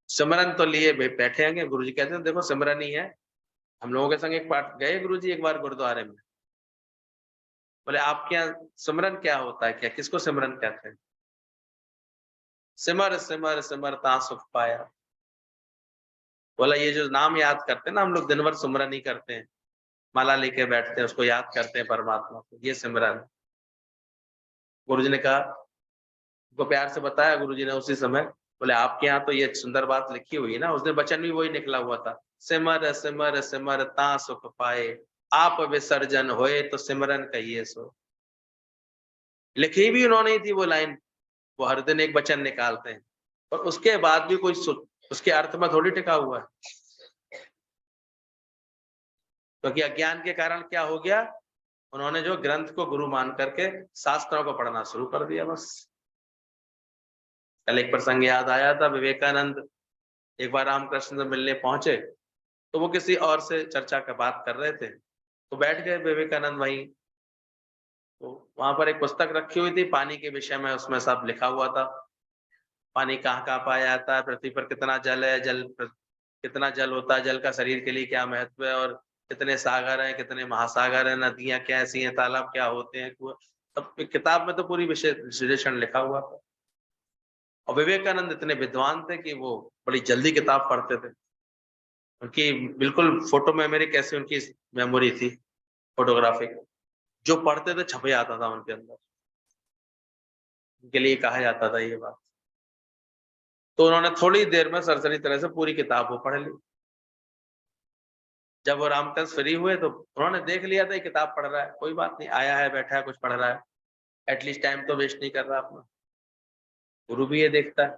सिमरन तो लिए बैठे होंगे, गुरु जी कहते हैं देखो सिमरन ही है। हम लोगों के संग एक पाठ गए गुरु जी एक बार गुरुद्वारे में, बोले आपके यहाँ सिमरन क्या होता है, क्या किसको सिमरन कहते हैं। सिमर सिमर सिमरता सुख पाया। बोला ये जो नाम याद करते हैं ना हम लोग, दिन भर सिमरन ही करते हैं, माला लेके बैठते हैं, उसको याद करते हैं परमात्मा को, ये सिमरन। गुरु जी ने कहा, उनको प्यार से बताया गुरु जी ने उसी समय, बोले आपके यहाँ तो ये सुंदर बात लिखी हुई है ना, उस दिन वचन भी वही निकला हुआ था, सिमर सिमर सिमर ता सुख पाए, आप विसर्जन होए तो सिमरन कहिए सो। लिखी भी उन्होंने ही थी वो लाइन, वो हर दिन एक वचन निकालते हैं, और उसके बाद भी कोई उसके अर्थ में थोड़ी टिका हुआ है। क्योंकि अज्ञान के कारण क्या हो गया, उन्होंने जो ग्रंथ को गुरु मान करके शास्त्रों को पढ़ना शुरू कर दिया बस। कल एक प्रसंग याद आया था, विवेकानंद एक बार रामकृष्ण से मिलने पहुंचे, तो वो किसी और से चर्चा का बात कर रहे थे, तो बैठ गए विवेकानंद वहीं। तो वहां पर एक पुस्तक रखी हुई थी पानी के विषय में, उसमें सब लिखा हुआ था, पानी कहाँ कहाँ पाया जाता है, पृथ्वी पर कितना जल है, कितना जल होता है, जल का शरीर के लिए क्या महत्व है, और कितने सागर हैं, कितने महासागर हैं, नदियां कैसी हैं, तालाब क्या होते हैं, सब किताब में तो पूरी विश्लेषण लिखा हुआ था। और विवेकानंद इतने विद्वान थे कि वो बड़ी जल्दी किताब पढ़ते थे, उनकी बिल्कुल फोटो मेमोरी कैसे उनकी मेमोरी थी फोटोग्राफिक, जो पढ़ते थे छपे आता था उनके अंदर, उनके लिए कहा जाता था ये बात। तो उन्होंने थोड़ी देर में सरसरी तरह से पूरी किताब वो पढ़ ली। जब वो रामकृष्ण फ्री हुए तो उन्होंने देख लिया था ये किताब पढ़ रहा है, कोई बात नहीं, आया है बैठा है कुछ पढ़ रहा है, एटलीस्ट टाइम तो वेस्ट नहीं कर रहा अपना। गुरु भी ये देखता है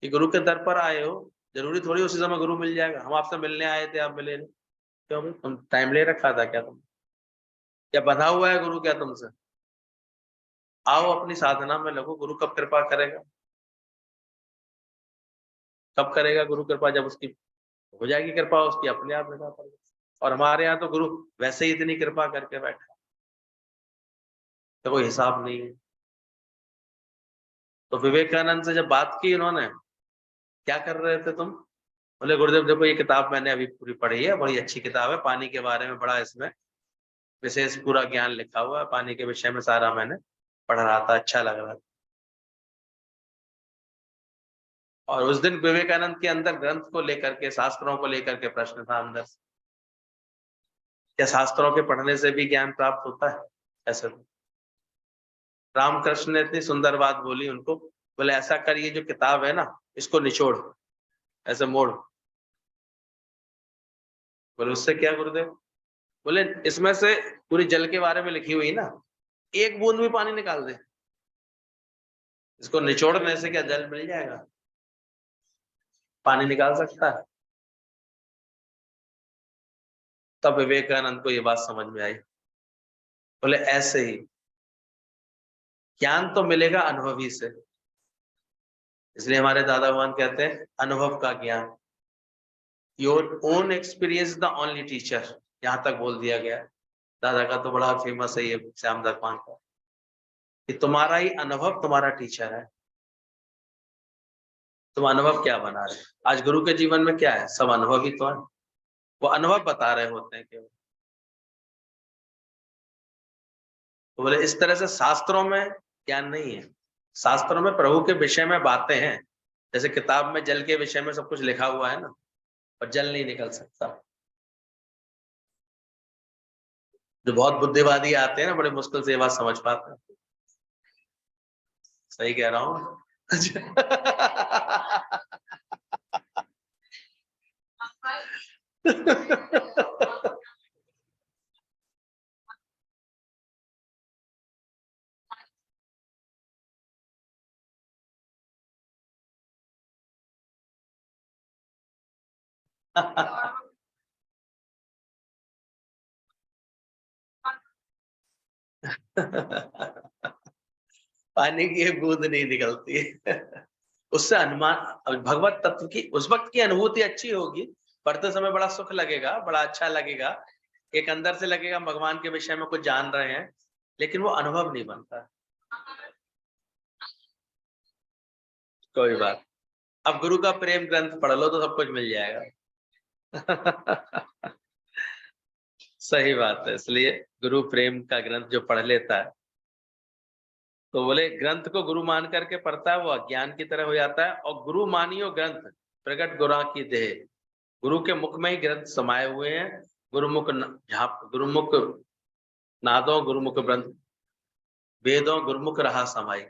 कि गुरु के दर पर आए हो, जरूरी थोड़ी उसी समय गुरु मिल जाएगा। हम आपसे मिलने आए थे, आप मिले नहीं, क्यों भाई तुम टाइम ले रखा था क्या, तुम क्या बंधा हुआ है गुरु क्या तुमसे। आओ अपनी साधना में लगो, गुरु कब कृपा करेगा, कब करेगा गुरु कृपा, जब उसकी हो जाएगी कृपा, उसकी अपने आप निगाह पड़ेगी। और हमारे यहाँ तो गुरु वैसे ही इतनी कृपा करके बैठा, तो कोई हिसाब नहीं है। तो विवेकानंद से जब बात की उन्होंने, क्या कर रहे थे तुम, बोले गुरुदेव देखो ये किताब मैंने अभी पूरी पढ़ी है, बड़ी अच्छी किताब है, पानी के बारे में बड़ा इसमें विशेष पूरा ज्ञान लिखा हुआ है, पानी के विषय में सारा मैंने पढ़ रहा था, अच्छा लग रहा था। और उस दिन विवेकानंद के अंदर ग्रंथ को लेकर के, शास्त्रों को लेकर के प्रश्न था अंदर से, क्या शास्त्रों के पढ़ने से भी ज्ञान प्राप्त होता है, ऐसा। रामकृष्ण ने इतनी सुंदर बात बोली उनको, बोले ऐसा कर, ये जो किताब है ना इसको निचोड़, ऐसे मोड़। बोले उससे क्या गुरुदेव, बोले इसमें से पूरी जल के बारे में लिखी हुई ना, एक बूंद भी पानी निकाल दे, इसको निचोड़ने से क्या जल मिल जाएगा? पानी निकाल सकता है? तब विवेकानंद को ये बात समझ में आई। बोले ऐसे ही ज्ञान तो मिलेगा अनुभवी से, इसलिए हमारे दादा भगवान कहते हैं अनुभव का ज्ञान। Your own experience the only teacher, यहां तक बोल दिया गया। दादा का तो बड़ा फेमस है ये श्यामदास पान का, कि तुम्हारा ही अनुभव तुम्हारा टीचर है। तुम अनुभव क्या बना रहे? आज गुरु के जीवन में क्या है? सब अनुभव ही तो है, वो अनुभव बता रहे होते हैं केवल। तो बोले इस तरह से शास्त्रों में ज्ञान नहीं है, शास्त्रों में प्रभु के विषय में बातें हैं। जैसे किताब में जल के विषय में सब कुछ लिखा हुआ है ना, और जल नहीं निकल सकता। जो बहुत बुद्धिवादी आते हैं ना, बड़े मुश्किल से ये बात समझ पाते हैं। सही कह रहा हूँ? पानी की एक बूंद नहीं निकलती है। उससे अनुमान भगवत तत्व की उस वक्त की अनुभूति अच्छी होगी, पढ़ते समय बड़ा सुख लगेगा, बड़ा अच्छा लगेगा, एक अंदर से लगेगा भगवान के विषय में कुछ जान रहे हैं, लेकिन वो अनुभव नहीं बनता। कोई बात, अब गुरु का प्रेम ग्रंथ पढ़ लो तो सब कुछ मिल जाएगा। सही बात है, इसलिए गुरु प्रेम का ग्रंथ जो पढ़ लेता है, तो बोले ग्रंथ को गुरु मान करके पढ़ता है वो अज्ञान की तरह हो जाता है। और गुरु मानियो ग्रंथ प्रगट गुरा की देह, गुरु के मुख में ही ग्रंथ समाये हुए हैं। गुरुमुख गुरुमुख नादों गुरुमुख ग्रंथ वेदों गुरुमुख रहा समाई।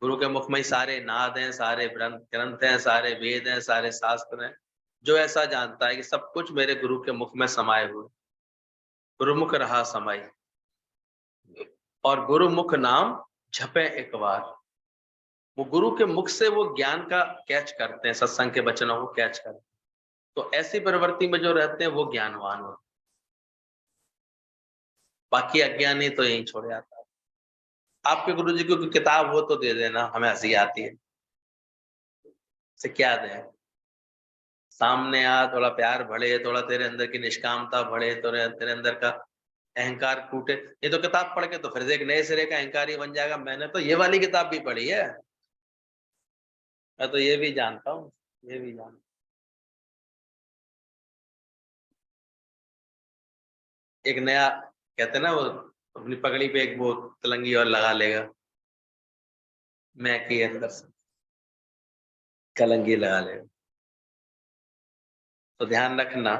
गुरु के मुख में ही सारे नाद हैं, सारे ग्रंथ हैं, सारे वेद हैं, सारे शास्त्र हैं। जो ऐसा जानता है कि सब कुछ मेरे गुरु के मुख में समाये हुए, गुरुमुख रहा समाई। और गुरुमुख नाम झपे एक बार, वो गुरु के मुख से वो ज्ञान का कैच करते हैं, सत्संग के वचनों को कैच करते हैं। तो ऐसी प्रवृत्ति में जो रहते हैं वो ज्ञानवान होते, बाकी अज्ञानी तो यहीं छोड़ जाता है। आपके गुरु जी की कोई किताब हो तो दे देना, हमें हंसी आती है। से क्या दें? सामने आ, थोड़ा प्यार बढ़े, थोड़ा तेरे अंदर की निष्कामता बढ़े, तो तेरे अंदर का अहंकार टूटे। ये तो किताब पढ़ के तो फिर से एक नए सिरे का अहंकारी बन जाएगा। मैंने तो ये वाली किताब भी पढ़ी है, मैं तो ये भी जानता हूँ, ये भी जानता। एक नया कहते ना, वो अपनी पगड़ी पे एक वो तिलंगी और लगा लेगा, मैं के अंदर से कलंगी लगा लेगा। तो ध्यान रखना,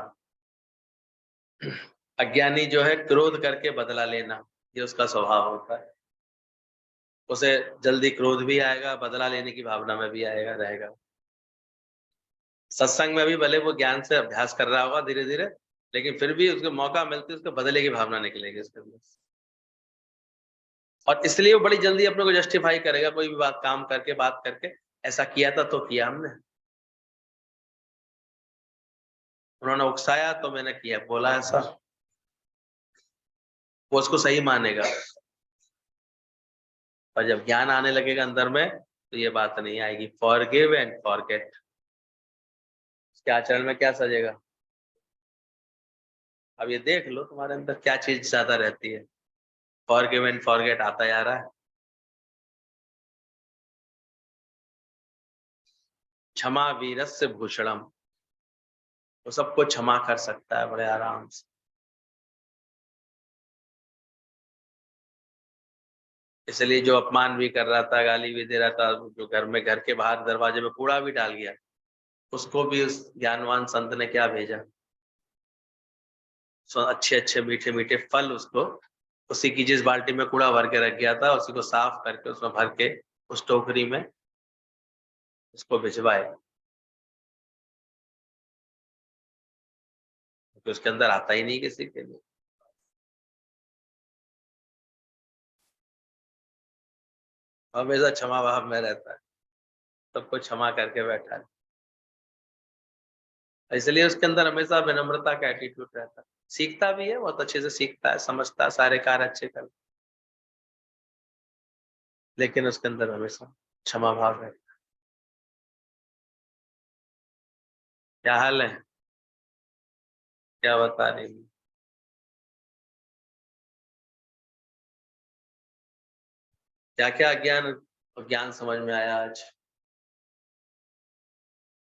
अज्ञानी जो है क्रोध करके बदला लेना, ये उसका स्वभाव होता है। उसे जल्दी क्रोध भी आएगा, बदला लेने की भावना में भी आएगा, रहेगा। सत्संग में भी भले वो ज्ञान से अभ्यास कर रहा होगा धीरे धीरे, लेकिन फिर भी उसको मौका मिलते उसको बदले की भावना निकलेगी उसके अंदर। और इसलिए वो बड़ी जल्दी अपने को जस्टिफाई करेगा, कोई भी बात काम करके, बात करके, ऐसा किया था तो किया हमने, उन्होंने उकसाया तो मैंने किया, बोला ऐसा, वो उसको सही मानेगा। और जब ज्ञान आने लगेगा अंदर में, तो ये बात नहीं आएगी। फॉरगिव एंड फॉरगेट, उसके आचरण में क्या सजेगा? अब ये देख लो तुम्हारे अंदर क्या चीज ज्यादा रहती है। फॉरगिव एंड फॉरगेट आता जा रहा है। क्षमा वीरस्य भूषणम, वो सबको क्षमा कर सकता है बड़े आराम से। इसलिए जो अपमान भी कर रहा था, गाली भी दे रहा था, जो घर में, घर के बाहर दरवाजे में कूड़ा भी डाल गया, उसको भी उस ज्ञानवान संत ने क्या भेजा? अच्छे अच्छे मीठे मीठे फल उसको, उसी की जिस बाल्टी में कूड़ा भर के रख गया था, उसी को साफ करके उसमें भर के उस टोकरी में उसको भिजवाए, क्योंकि उसके अंदर आता ही नहीं किसी के लिए। हमेशा क्षमा भाव में रहता है, सबको क्षमा करके बैठा है, इसलिए उसके अंदर हमेशा विनम्रता का एटीट्यूड रहता है। सीखता भी है, बहुत अच्छे से सीखता है, समझता है, सारे कार्य अच्छे कर, लेकिन उसके अंदर हमेशा क्षमा भाव है। क्या हाल है, क्या बता रही है? क्या क्या ज्ञान ज्ञान समझ में आया आज?